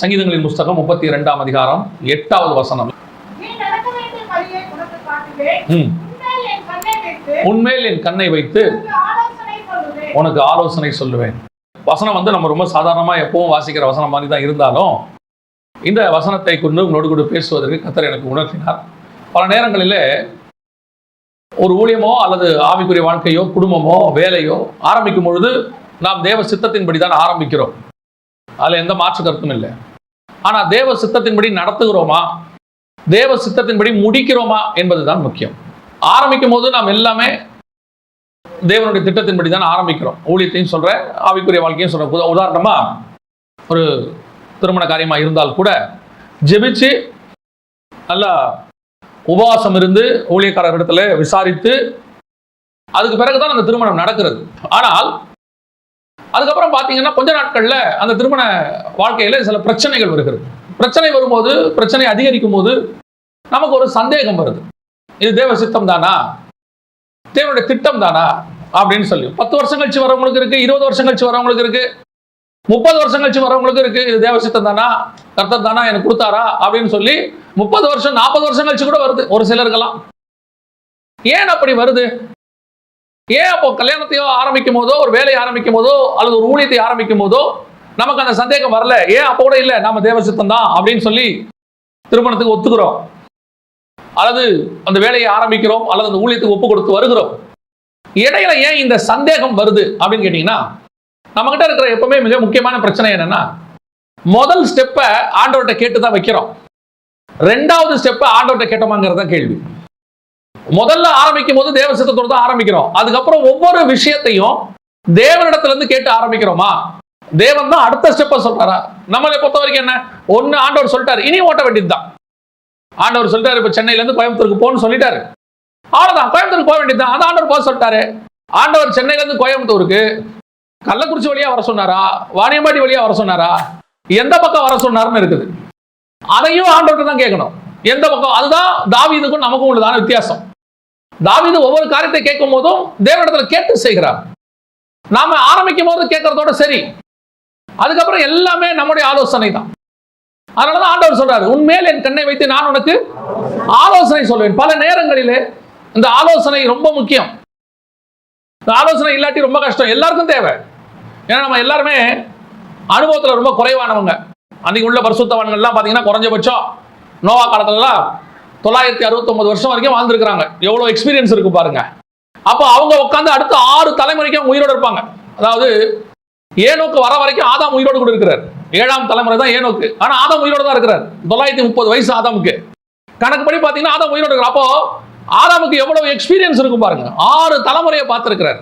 சங்கீதங்களின் புஸ்தகம் 32ஆம் அதிகாரம் 8வது வசனம். உன்மேல் என் கண்ணை வைத்து உனக்கு ஆலோசனை சொல்லுவேன். வசனம் நம்ம ரொம்ப சாதாரணமா எப்பவும் வாசிக்கிற வசனம் மாதிரி தான் இருந்தாலும் இந்த வசனத்தை கொண்டு உங்களோடு கூட பேசுவதற்கு கர்த்தர் எனக்கு உணர்த்தினார். பல நேரங்களிலே ஒரு ஊழியமோ அல்லது ஆவிக்குரிய வாழ்க்கையோ குடும்பமோ வேலையோ ஆரம்பிக்கும் பொழுது நாம் தேவ சித்தத்தின்படி தான் ஆரம்பிக்கிறோம். அதில் எந்த மாற்று கருத்தும் இல்லை. ஆனால் தேவ சித்தத்தின்படி நடத்துகிறோமா, தேவ சித்தத்தின்படி முடிக்கிறோமா என்பதுதான் முக்கியம். ஆரம்பிக்கும் போது நாம் எல்லாமே தேவனுடைய திட்டத்தின்படி தான் ஆரம்பிக்கிறோம். ஊழியத்தையும் சொல்கிறேன், ஆவிக்குரிய வாழ்க்கையும் சொல்கிறேன். உதாரணமா ஒரு திருமண காரியமாக இருந்தால் கூட ஜெபிச்சு நல்லா உபவாசம் இருந்து ஊழியக்காரர் இடத்துல விசாரித்து அதுக்கு பிறகுதான் அந்த திருமணம் நடக்கிறது. ஆனால் அதுக்கப்புறம் பார்த்தீங்கன்னா கொஞ்ச நாட்கள்ல அந்த திருமண வாழ்க்கையில சில பிரச்சனைகள் வருகிறது. பிரச்சனை வரும்போது, பிரச்சனை அதிகரிக்கும் போது நமக்கு ஒரு சந்தேகம் வருது. இது தேவ சித்தம் தானா, தேவனுடைய திட்டம் தானா அப்படின்னு சொல்லி 10 வருஷம் கழிச்சு வரவங்களுக்கு இருக்கு, 20 வருஷம் கழிச்சு வரவங்களுக்கு இருக்கு, 30 வருஷம் கழிச்சு வரவங்களுக்கு இருக்கு. இது தேவ சித்தம் தானா, கர்த்தர் தானா எனக்கு கொடுத்தாரா அப்படின்னு சொல்லி 30 வருஷம் 40 வருஷம் கழிச்சு கூட வருது ஒரு சிலருக்கெல்லாம். ஏன் அப்படி வருது? ஏன் அப்போ கல்யாணத்தையோ ஆரம்பிக்கும் போதோ, ஒரு வேலையை ஆரம்பிக்கும் போதோ அல்லது ஒரு ஊழியத்தை ஆரம்பிக்கும் போதோ நமக்கு அந்த சந்தேகம் வரல? ஏன் அப்போ கூட இல்லை, நம்ம தேவ சித்தம் தான் அப்படின்னு சொல்லி திருமணத்துக்கு ஒத்துக்கிறோம், அல்லது அந்த வேலையை ஆரம்பிக்கிறோம், அல்லது அந்த ஊழியத்துக்கு ஒப்பு கொடுத்து வருகிறோம். இடையில ஏன் இந்த சந்தேகம் வருது அப்படின்னு கேட்டீங்கன்னா, நம்ம கிட்ட இருக்கிற எப்பவுமே மிக முக்கியமான பிரச்சனை என்னன்னா, முதல் ஸ்டெப்பை ஆண்டவர்கிட்ட கேட்டு தான் வைக்கிறோம், 2வது ஸ்டெப்பை ஆண்டவர்கிட்ட கேட்டோமாங்கிறத கேள்வி. முதல்ல ஆரம்பிக்கும் போது தேவ சித்தத்தோடு தான் ஆரம்பிக்கிறோம். அதுக்கப்புறம் ஒவ்வொரு விஷயத்தையும் தேவனிடத்துல இருந்து கேட்டு ஆரம்பிக்கிறோமா, தேவன் தான் அடுத்த ஸ்டெப்பை சொல்றாரா? நம்மளை பொறுத்த வரைக்கும் என்ன, ஒன்னு ஆண்டவர் சொல்லிட்டாரு, இனி ஓட்ட வேண்டியதுதான். ஆண்டவர் சொல்லிட்டாரு, இப்ப சென்னையில இருந்து கோயம்புத்தூருக்கு போன்னு சொல்லிட்டாரு, அவ்வளவுதான், கோயம்புத்தூருக்கு போக வேண்டியதுதான். அந்த ஆண்டவர் போக சொல்லிட்டாரு. ஆண்டவர் சென்னையில இருந்து கோயம்புத்தூருக்கு கள்ளக்குறிச்சி வழியா வர சொன்னாரா, வாணியம்பாடி வழியா வர சொன்னாரா, எந்த பக்கம் வர சொன்னாருன்னு இருக்குது. அதையும் ஆண்டவர்கிட்ட தான் கேட்கணும், எந்த பக்கம். அதுதான் தாவீதுக்கும் நமக்கும் உள்ளதான வித்தியாசம். தாவீது ஒவ்வொரு காரியத்தை கேட்கும் போதும் தேவனிடத்துல கேட்டு செய்கிறார். நாம ஆரம்பிக்கும் போது கேட்கறதோட சரி, அதுக்கப்புறம் எல்லாமே நம்முடைய ஆலோசனை தான். அதனாலதான் ஆண்டவர் சொல்றாரு, உன்மேல் என் கண்ணை வைத்து நான் உனக்கு ஆலோசனை சொல்வேன். பல நேரங்களிலே இந்த ஆலோசனை ரொம்ப முக்கியம். இந்த ஆலோசனை இல்லாட்டி ரொம்ப கஷ்டம், எல்லாருக்கும் தேவை. ஏன்னா நம்ம எல்லாருமே அனுபவத்துல ரொம்ப குறைவானவங்க. அன்னைக்கு உள்ள பரிசுத்தவான்கள்லாம் பாத்தீங்கன்னா குறைஞ்சபட்சம் நோவா காலத்துலலாம் 969 வருஷம் வரைக்கும் வாழ்ந்துருக்கிறாங்க. எவ்வளவு எக்ஸ்பீரியன்ஸ் இருக்கு பாருங்க. அப்போ அவங்க உட்காந்து அடுத்த 6 தலைமுறைக்கும் உயிரோடு இருப்பாங்க. அதாவது ஏனோக்கு வர வரைக்கும் ஆதாம் உயிரோடு கூட இருக்கிறார். 7ஆம் தலைமுறை தான் ஏனோக்கு. ஆனா ஆதாம் உயிரோடு தான் இருக்கிறார். 930 வயசு ஆதாமுக்கு. கணக்குப்படி பாத்தீங்கன்னா ஆதாம் உயிரோடு இருக்கிறார். அப்போ ஆதாமுக்கு எவ்வளவு எக்ஸ்பீரியன்ஸ் இருக்கும் பாருங்க. 6 தலைமுறையை பார்த்திருக்கிறார்.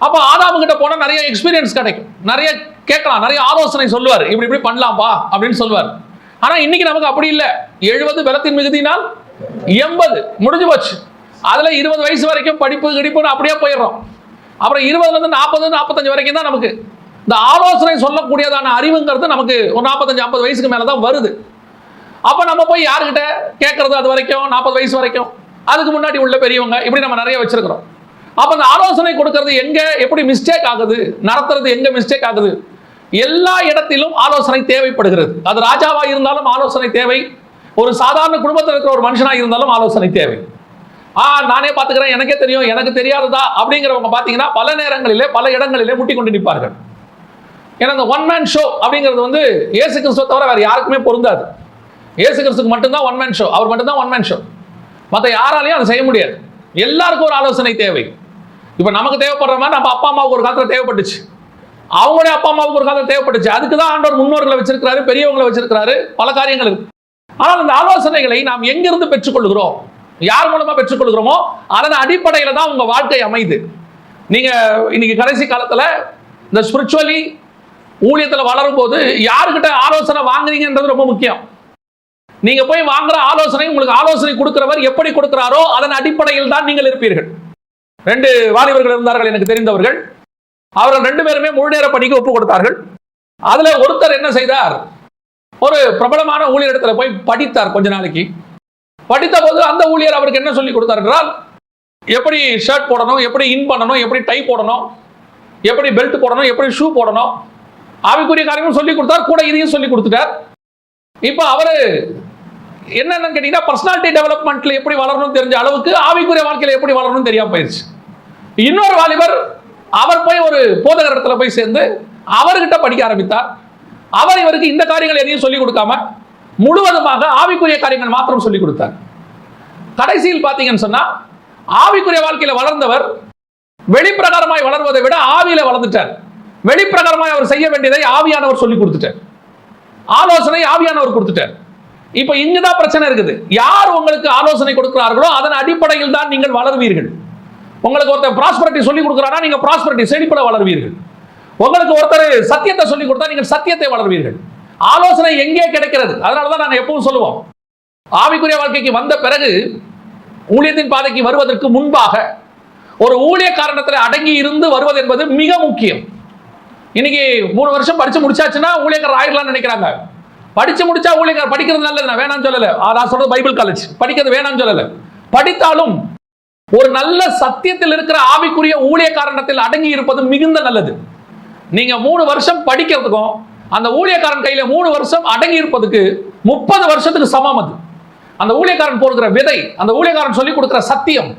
அப்போ ஆதாமு கிட்ட போனா நிறைய எக்ஸ்பீரியன்ஸ் கிடைக்கும், நிறைய கேட்கலாம், நிறைய ஆலோசனை சொல்லுவார், இப்படி இப்படி பண்ணலாம்பா அப்படின்னு சொல்லுவார். ஆனா இன்னைக்கு நமக்கு அப்படி இல்லை. 70 பலத்தின் மிகுதினால் 80 முடிஞ்சு போச்சு. அதுல 20 வயசு வரைக்கும் படிப்பு கிடிப்புன்னு அப்படியே போயிடுறோம். அப்புறம் 20ல இருந்து 40 45 வரைக்கும் தான் நமக்கு இந்த ஆலோசனை சொல்லக்கூடியதான அறிவுங்கிறது நமக்கு ஒரு 45 50 வயசுக்கு மேலதான் வருது. அப்ப நம்ம போய் யாருக்கிட்ட கேட்கறது? அது வரைக்கும் 40 வயசு வரைக்கும், அதுக்கு முன்னாடி உள்ள பெரியவங்க, இப்படி நம்ம நிறைய வச்சிருக்கிறோம். அப்ப அந்த ஆலோசனை கொடுக்கறது எங்க எப்படி மிஸ்டேக் ஆகுது, நடத்துறது எங்க மிஸ்டேக் ஆகுது? எல்லா இடத்திலும் ஆலோசனை தேவைப்படுகிறது. அது ராஜாவா இருந்தாலும் ஆலோசனை தேவை, ஒரு சாதாரண குடும்பத்தில் இருக்கிற ஒரு மனுஷனா இருந்தாலும் ஆலோசனை தேவை. நானே பார்த்துக்கிறேன், எனக்கே தெரியும், எனக்கு தெரியாததா அப்படிங்கிறவங்க பார்த்தீங்கன்னா பல நேரங்களிலே பல இடங்களிலே முட்டி கொண்டு நிற்பார்கள். ஏன்னா இந்த ஒன் மேன் ஷோ அப்படிங்கிறது இயேசு கிறிஸ்துவை தவிர வேற யாருக்குமே பொருந்தாது. இயேசு கிறிஸ்துக்கு மட்டும்தான் ஒன் மேன் ஷோ, அவர் மட்டும்தான் ஒன் மேன் ஷோ. மற்ற யாராலையும் அதை செய்ய முடியாது. எல்லாருக்கும் ஒரு ஆலோசனை தேவை. இப்போ நமக்கு தேவைப்படுற மாதிரி நம்ம அப்பா அம்மாவுக்கு ஒரு காலத்தில் தேவைப்பட்டுச்சு, அவங்களுடைய அப்பா அம்மாவுக்கு ஒரு காலத்தில் தேவைப்பட்டுச்சு. அதுக்கு தான் ஆண்டவர் முன்னோர்களை வச்சிருக்கிறாரு, பெரியவங்களை வச்சிருக்கிறாரு, பல காரியங்கள் இருக்கு. ஆனால் இந்த ஆலோசனைகளை நாம் எங்கிருந்து பெற்றுக்கொள்கிறோம், யார் மூலமா பெற்றுக்கொள்கிறோமோ அதன் அடிப்படையில தான் உங்க வாழ்க்கை அமைது. நீங்க இன்னைக்கு கடைசி காலத்துல இந்த ஸ்பிரிச்சுவலி ஊழியத்துல வளரும் போது யாருக்கிட்ட ஆலோசனை வாங்குறீங்கன்றது ரொம்ப முக்கியம். நீங்க போய் வாங்குற ஆலோசனை, உங்களுக்கு ஆலோசனை கொடுக்கிறவர் எப்படி கொடுக்கிறாரோ அதன் அடிப்படையில் தான் நீங்கள் இருப்பீர்கள். 2 வாலிபர்கள் இருந்தார்கள் எனக்கு தெரிந்தவர்கள். அவர்கள் 2 பேருமே முழு நேர பணிக்கு ஒப்பு கொடுத்தார்கள். அதுல ஒருத்தர் என்ன செய்தார், ஒரு பிரபலமான ஊழியரிடத்துல போய் படித்தார். கொஞ்ச நாளைக்கு படித்த போது அந்த ஊழியர் அவருக்கு என்ன சொல்லி கொடுத்தார் என்றால், எப்படி ஷர்ட் போடணும், எப்படி இன் பண்ணணும், எப்படி டை போடணும், எப்படி பெல்ட் போடணும், எப்படி ஷூ போடணும், ஆவிக்குரிய காரியங்களும் சொல்லி கொடுத்தார், கூட இதையும் சொல்லி கொடுத்துட்டார். இப்போ அவரு என்னன்னு கேட்டீங்கன்னா பர்சனாலிட்டி டெவலப்மெண்ட்ல எப்படி வளரணும்னு தெரிஞ்ச அளவுக்கு ஆவிக்குரிய வாழ்க்கையில எப்படி வளரணும்னு தெரியாம போயிருச்சு. இன்னொரு வாலிபர் அவர் போய் ஒரு போதகர் இடத்துல போய் சேர்ந்து அவர்கிட்ட படிக்க ஆரம்பித்தார். அவர் இவருக்கு இந்த காரியங்கள் எதையும் சொல்லிக் கொடுக்காம முழுவதுமாக ஆவிக்குரிய காரியங்கள் மாத்திரம் சொல்லிக் கொடுத்தார். கடைசியில் பார்த்தீங்கன்னு சொன்னா ஆவிக்குரிய வாழ்க்கையில வளர்ந்தவர் வெளிப்பிரகாரமாய் வளர்வதை விட ஆவியில வளர்ந்துட்டார். வெளிப்பிரகாரமாய் அவர் செய்ய வேண்டியதை ஆவியானவர் சொல்லி கொடுத்துட்டார், ஆலோசனை ஆவியானவர் கொடுத்துட்டார். இப்ப இங்கதான் பிரச்சனை இருக்குது. யார் உங்களுக்கு ஆலோசனை கொடுக்கிறார்களோ அதன் அடிப்படையில் தான் நீங்கள் வளர்வீர்கள். உங்களுக்கு ஒருத்தர் ப்ராஸ்பரிட்டி சொல்லி கொடுக்கிறாரா, நீங்க ப்ராஸ்பரிட்டி செழிப்புல வளர்வீர்கள். உங்களுக்கு ஒருத்தர் சத்தியத்தை சொல்லி கொடுத்தா நீங்கள் சத்தியத்தை வளர்வீர்கள். ஆலோசனை எங்கே கிடைக்கிறது? அதனாலதான் நாங்க எப்பவும் சொல்லுவோம், ஆவிக்குரிய வாழ்க்கைக்கு வந்த பிறகு ஊழியத்தின் பாதைக்கு வருவதற்கு முன்பாக ஒரு ஊழிய காரணத்தில் அடங்கி இருந்து வருவது என்பது மிக முக்கியம். இன்னைக்கு 3 வருஷம் படிச்சு முடிச்சாச்சுன்னா ஊழியக்காரர் ஆயிடலாம்னு நினைக்கிறாங்க. படிச்சு முடிச்சா ஊழியக்காரர் படிக்கிறது நல்லது, நான் வேணாம்னு சொல்லல. நான் சொல்றது பைபிள் காலேஜ், படிக்கிறது வேணாம்னு சொல்லல. படித்தாலும் ஒரு நல்ல சத்தியத்தில் இருக்கிற ஆவிக்குரிய ஊழிய காரணத்தில் அடங்கி இருப்பது மிகுந்த நல்லது. நீங்க 3 வருஷம் படிக்கிறதுக்கும் அந்த ஊழியக்காரன் கையில 3 வருஷம் அடங்கி இருப்பதுக்கு 30 வருஷத்துக்கு சமம். அது அந்த ஊழியக்காரன் போடுகிற விதை, அந்த ஊழியக்காரன் சொல்லி கொடுக்கிற சத்தியம்,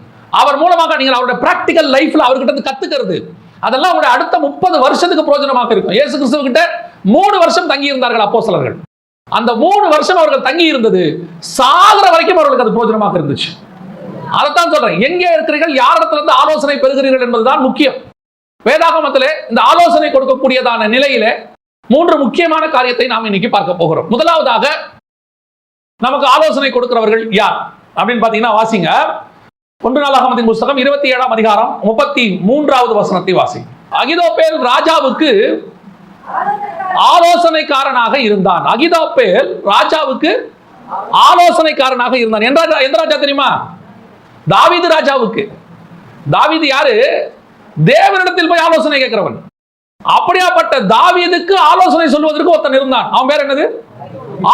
அவர் மூலமாக நீங்கள் அவருடைய பிராக்டிகல் லைஃப்ல அவர்கிட்ட கத்துக்கிறது, அதெல்லாம் அவருடைய அடுத்த 30 வருஷத்துக்கு பிரயோஜனமாக இருக்கும். இயேசு கிறிஸ்துவிட்ட 3 வருஷம் தங்கி இருந்தார்கள் அப்போஸ்தலர்கள். அந்த 3 வருஷம் அவர்கள் தங்கி இருந்தது சாகர வரைக்கும் அவர்களுக்கு அது பிரயோஜனமாக இருந்துச்சு. அதைத்தான் சொல்றேன், எங்கே இருக்கிறீர்கள், யாரிடத்திலிருந்து ஆலோசனை பெறுகிறீர்கள் என்பதுதான் முக்கியம். வேதாகமத்திலே இந்த ஆலோசனை கொடுக்கக்கூடியதான நிலையிலே 3 முக்கியமான காரியத்தை நாம் இன்னைக்கு பார்க்க போகிறோம். முதலாவதாக நமக்கு ஆலோசனை கொடுக்கிறவர்கள் யார் அப்படின்னு பாத்தீங்கன்னா, வாசிங்க 1 நாளாகமத்தின் புத்தகம் 27ஆம் அதிகாரம் 33வது வசனத்தை வாசி. அகிதோப்பேல் ராஜாவுக்கு ஆலோசனைக்காரனாக இருந்தான். அகிதோப்பேல் ராஜாவுக்கு ஆலோசனைக்காரனாக இருந்தான். எந்த ராஜா தெரியுமா? தாவீது ராஜாவுக்கு. தாவீது யாரு? தேவனிடத்தில் போய் ஆலோசனை கேட்கிறவன். அப்படியாப்பட்ட தாவீதுக்கு ஆலோசனை சொல்வதற்கு ஒருத்தன் இருந்தான். அவன் பேர் என்னது?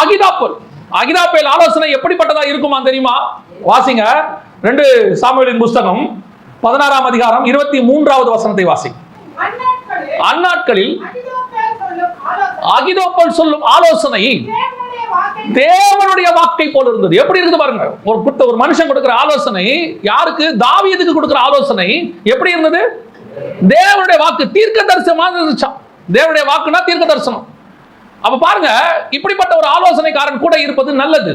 அகிதோப்பேல். அகிதோப்பேல் ஆலோசனை எப்படிப்பட்டதா இருக்குமா தெரியுமா? வாசிங்க 2 சாமுவேலின் புத்தகம் 16ஆம் அதிகாரம் 23வது வசனத்தை வாசி. அந்நாட்களில் அகிதோப்பேல் சொல்லும் ஆலோசனை தேவனுடைய வாக்கை போல இருந்தது. எப்படி இருக்குது பாருங்க. ஒரு மனுஷன் கொடுக்கிற ஆலோசனை யாருக்கு? தாவீதுக்கு கொடுக்கிற ஆலோசனை எப்படி இருந்தது? தேவனுடைய வாக்கு, தீர்க்க தரிசனமாக இருந்துச்சாம். தேவனுடைய வாக்குனா தீர்க்க தரிசனம். அப்ப பாருங்க, இப்படிப்பட்ட ஒரு ஆலோசனைக்காரன் கூட இருப்பது நல்லது.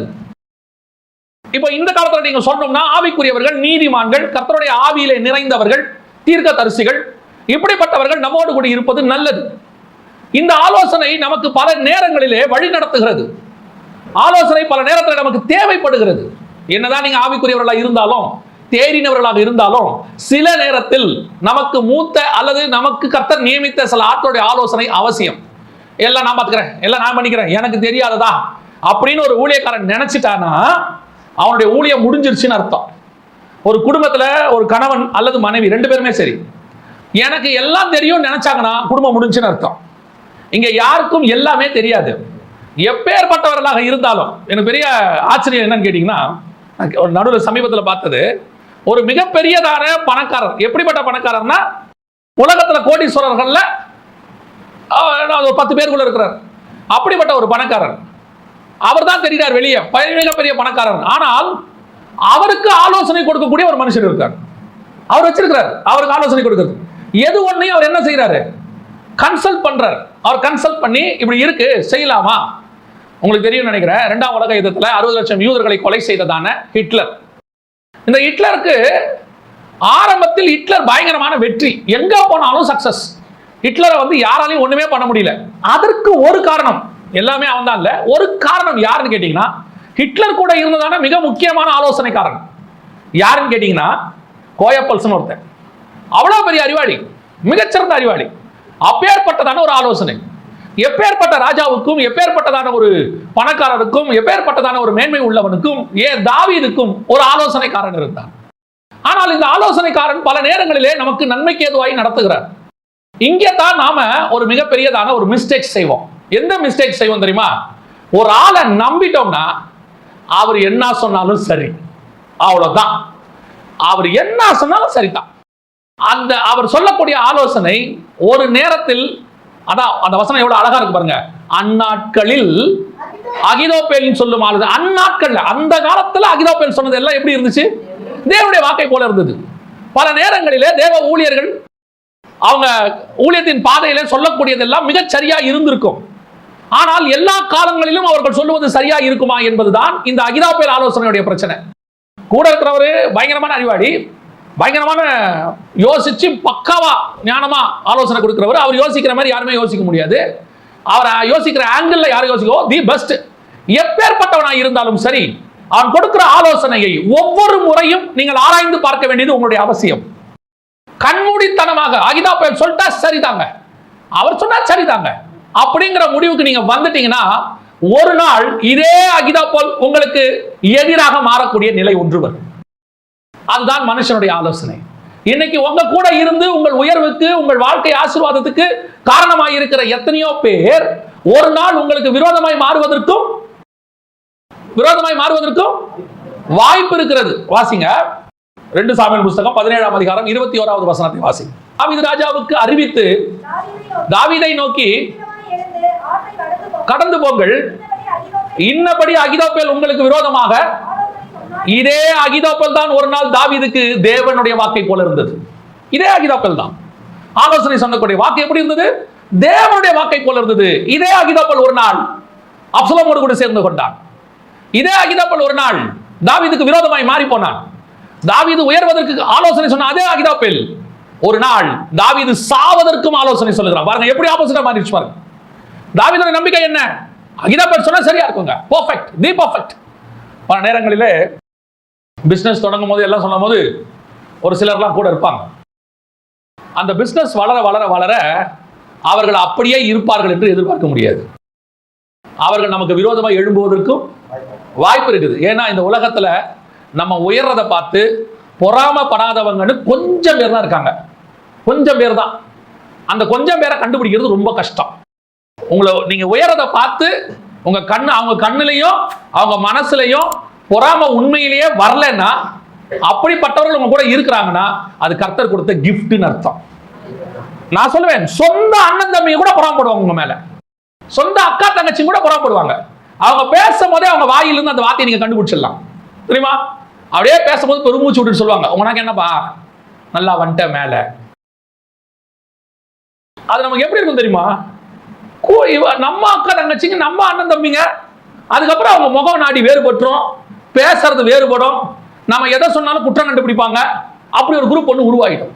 இப்ப இந்த காலத்துல நீங்க சொன்னோம்னா ஆவிக்குரியவர்கள், நீதிமான்கள், கர்த்தருடைய ஆவியிலே நிறைந்தவர்கள், தீர்க்க தரிசிகள், இப்படிப்பட்டவர்கள் நம்மோடு கூட இருப்பது நல்லது. இந்த ஆலோசனை நமக்கு பல நேரங்களிலே வழி நடத்துகிறது. ஆலோசனை பல நேரத்தில் நமக்கு தேவைப்படுகிறது. என்னதான் நீங்க ஆவிக்குரியவர்களாக இருந்தாலும், தேறினவர்களாக இருந்தாலும், சில நேரத்தில் நமக்கு மூத்த அல்லது நமக்கு கர்த்தர் நியமித்த சில ஆட்களுடைய ஆலோசனை அவசியம். எல்லாம் நான் பார்த்துக்கிறேன், எல்லாம் நான் பண்ணிக்கிறேன், எனக்கு தெரியாததா அப்படின்னு ஒரு ஊழியக்காரன் நினைச்சிட்டானா அவனுடைய ஊழியம் முடிஞ்சிருச்சுன்னு அர்த்தம். ஒரு குடும்பத்துல ஒரு கணவன் அல்லது மனைவி 2 பேருமே சரி, எனக்கு எல்லாம் தெரியும் நினைச்சாங்கன்னா குடும்பம் முடிஞ்சுன்னு அர்த்தம். இங்க யாருக்கும் எல்லாமே தெரியாது. எப்பேற்பட்டவர்களாக இருந்தாலும், எனக்கு பெரிய ஆச்சரியம் என்னன்னு கேட்டீங்கன்னா, ஒரு நடுவில் சமீபத்தில் பார்த்தது, ஒரு மிகப்பெரியதான பணக்காரர். எப்படிப்பட்ட பணக்காரர்னா, உலகத்துல கோடீஸ்வரர்கள்ல ஒரு 10 பேருக்குள்ள இருக்கிறார். அப்படிப்பட்ட ஒரு பணக்காரர். அவர் தான் தெரிகிறார் வெளியே மிகப்பெரிய பணக்காரர். ஆனால் அவருக்கு ஆலோசனை கொடுக்கக்கூடிய ஒரு மனுஷன் இருக்கார். அவர் வச்சிருக்கிறார், அவருக்கு ஆலோசனை கொடுக்கிறது. எது ஒன்னையும் அவர் என்ன செய்யறாரு? கன்சல்ட் பண்றார். அவர் கன்சல்ட் பண்ணி இப்படி இருக்கு, செய்யலாமா? உங்களுக்கு தெரியும் நினைக்கிறேன், 2ஆம் உலக யுத்தத்துல 60 லட்சம் யூதர்களை கொலை செய்ததான ஹிட்லர். இந்த ஹிட்லருக்கு ஆரம்பத்தில் ஹிட்லர் பயங்கரமான வெற்றி, எங்க போனாலும் சக்சஸ். ஹிட்லரை யாராலையும் ஒண்ணுமே பண்ண முடியல. அதற்கு ஒரு காரணம், எல்லாமே அவன் தான் இல்ல, ஒரு காரணம் யாருன்னு கேட்டீங்கன்னா, ஹிட்லர் கூட இருந்ததான மிக முக்கியமான ஆலோசனைக்காரன் யாருன்னு கேட்டீங்கன்னா கோயப்பல்சன் ஒருத்தன். அவ்வளவு பெரிய அறிவாளி, மிகச்சிறந்த அறிவாளி. அப்பேற்பட்டதான ஒரு ஆலோசனை. எப்பேற்பட்ட ராஜாவுக்கும், எப்பேற்பட்டதான ஒரு பணக்காரருக்கும், எப்பேற்பட்டதான ஒரு மேன்மை உள்ளவனுக்கும், ஏன் தாவீதுக்கும் ஒரு ஆலோசனைக்காரன் இருந்தான். ஆனால் இந்த ஆலோசனைக்காரன் பல நேரங்களிலே நமக்கு நன்மைக்கு ஏதுவாய் நடத்துகிறார். இங்கே தான் நாம ஒரு மிகப்பெரியதான ஒரு மிஸ்டேக் செய்வோம். எந்த மிஸ்டேக் செய்வோம் தெரியுமா? ஒரு ஆளை நம்பிட்டோம்னா அவர் என்ன சொன்னாலும் சரி, அவ்வளவுதான். அவர் என்ன சொன்னாலும் சரிதான். அந்த அவர் சொல்லக்கூடிய ஆலோசனை ஒரு நேரத்தில், அதான் அந்த வசனம் எவ்வளவு அழகா இருக்கு பாருங்க. அந்நாட்களில் அகிதோப்பேல் சொல்லும் ஆளு. அந்நாட்கள்ல, அந்த காலத்துல அகிதோப்பேல் சொன்னது எல்லாம் எப்படி இருந்துச்சு? தேவனுடைய வாக்கை போல இருந்தது. பல நேரங்களிலே தேவ ஊழியர்கள் அவங்க ஊழியத்தின் பாதையில சொல்லக்கூடியதெல்லாம் மிகச் சரியா இருந்திருக்கும். ஆனால் எல்லா காலங்களிலும் அவர்கள் சொல்லுவது சரியா இருக்குமா என்பதுதான் இந்த அகிதோப்பேல் ஆலோசனையுடைய பிரச்சனை. கூட இருக்கிறவரு பயங்கரமான அறிவாளி, பயங்கரமான யோசிச்சு பக்காவா ஞானமா ஆலோசனை கொடுக்கிறவர். அவர் யோசிக்கிற மாதிரி யாருமே யோசிக்க முடியாது. அவர் யோசிக்கிற ஆங்கிள் யாரும் யோசிக்கோ தி பெஸ்ட். எப்பேற்பட்டவனாக இருந்தாலும் சரி, அவன் கொடுக்கிற ஆலோசனையை ஒவ்வொரு முறையும் நீங்கள் ஆராய்ந்து பார்க்க வேண்டியது உங்களுடைய அவசியம். கண்மூடித்தனமாக அகிதோப்பேல் சொல்லிட்டா சரிதாங்க, அவர் சொன்னா சரிதாங்க அப்படிங்கிற முடிவுக்கு நீங்க வந்துட்டீங்கன்னா ஒரு நாள் இதே அகிதோப்பேல் உங்களுக்கு எதிராக மாறக்கூடிய நிலை ஒன்று வரும். அதுதான் மனுஷனுடைய ஆலோசனை. இன்னைக்கு உங்க கூட இருந்து உங்கள் உயர்வுக்கு, உங்கள் வாழ்க்கை ஆசீர்வாதத்துக்கு காரணமாக இருக்கிற எத்தனையோ பேர் ஒரு நாள் உங்களுக்கு விரோதமாய் மாறுவதற்கும் வாய்ப்பு இருக்கிறது. வாசிங்க 2 சாமுவேல் புத்தகம் 17ஆம் அதிகாரம் 21வது வசனத்தை வாசி. தாவீது ராஜாவுக்கு அறிவித்து தாவீதை நோக்கி, கடந்து போங்கள், இன்னபடி அகிதோப்பேல் உங்களுக்கு விரோதமாக. இதே அகிதோப்பேல் தான் ஒரு நாள் தாவீதுக்கு தேவனுடைய வாக்கை போல இருந்தது. இதே அகிதோப்பேல் தான் ஆலோசனை சொன்னக்கூடிய வாக்கு எப்படி இருந்தது? தேவனுடைய வாக்கை போல இருந்தது. இதே அகிதோப்பேல் ஒரு நாள் அப்சலோமோடு கூட சேர்ந்து கொண்டான். இதே அகிதோப்பேல் ஒரு நாள் தாவீதுக்கு விரோதமாய் மாறி போனான். தாவீது உயர்வதற்கு ஆலோசனை சொன்ன அதே அகிதோப்பேல் ஒரு நாள் தாவீது சாவதற்கும் ஆலோசனை சொல்லுகிறான். பாருங்க எப்படி ஆப்போசிட்டா மாறிடுச்சு பாருங்க. தாவீதோட நம்பிக்கை என்ன? அகிதோப்பேல் சொன்னா சரியா இருக்குங்க, பெர்ஃபெக்ட், தி பெர்ஃபெக்ட். பல நேரங்களிலே பிசினஸ் தொடங்கும் போது எல்லாம் சொல்லும் போது ஒரு சிலர்லாம் கூட இருப்பாங்க. அந்த பிசினஸ் வளர வளர வளர அவர்கள் அப்படியே இருப்பார்கள் என்று எதிர்பார்க்க முடியாது. அவர்கள் நமக்கு விரோதமாக எழும்புவதற்கும் வாய்ப்பு இருக்குது. ஏன்னா இந்த உலகத்துல நம்ம உயர்றதை பார்த்து பொறாமப்படாதவங்கன்னு கொஞ்சம் பேர் தான் இருக்காங்க. கொஞ்சம் பேர் தான். அந்த கொஞ்சம் பேரை கண்டுபிடிக்கிறது ரொம்ப கஷ்டம். உங்களை நீங்க உயர்றதை பார்த்து அவங்க கண்ணுலையும் அவங்க மனசுலையும் பொறாம உண்மையிலேயே வரலன்னா, அப்படிப்பட்டவர்கள் உங்க கூட இருக்கிறாங்கன்னா அது கர்த்தர் கொடுத்த கிஃப்ட்னு அர்த்தம். நான் சொல்லுவேன், சொந்த அண்ணன் தம்பியை கூட பொறாமப்படுவாங்க உங்க மேல, சொந்த அக்கா தங்கச்சி கூட பொறாமப்படுவாங்க. அவங்க பேசும் போதே அவங்க வாயிலிருந்து அந்த வார்த்தையை நீங்க கண்டுபிடிச்சிடலாம். தெரியுமா? அப்படியே பேசும்போது பெருமூச்சு விட்டு சொல்லுவாங்க, உனக்கு என்னப்பா நல்லா வந்துட்ட மேல. அது நமக்கு எப்படி இருக்கும் தெரியுமா? நம்ம அக்கா தங்கச்சிங்க, நம்ம அண்ணன் தம்பிங்க. அதுக்கப்புறம் அவங்க முகம் நாடி வேறுபட்டுரும், பேசுறது வேறுபடும், நம்ம எதை சொன்னாலும் குற்றம் கண்டுபிடிப்பாங்க. அப்படி ஒரு குரூப் ஒன்று உருவாயிடும்.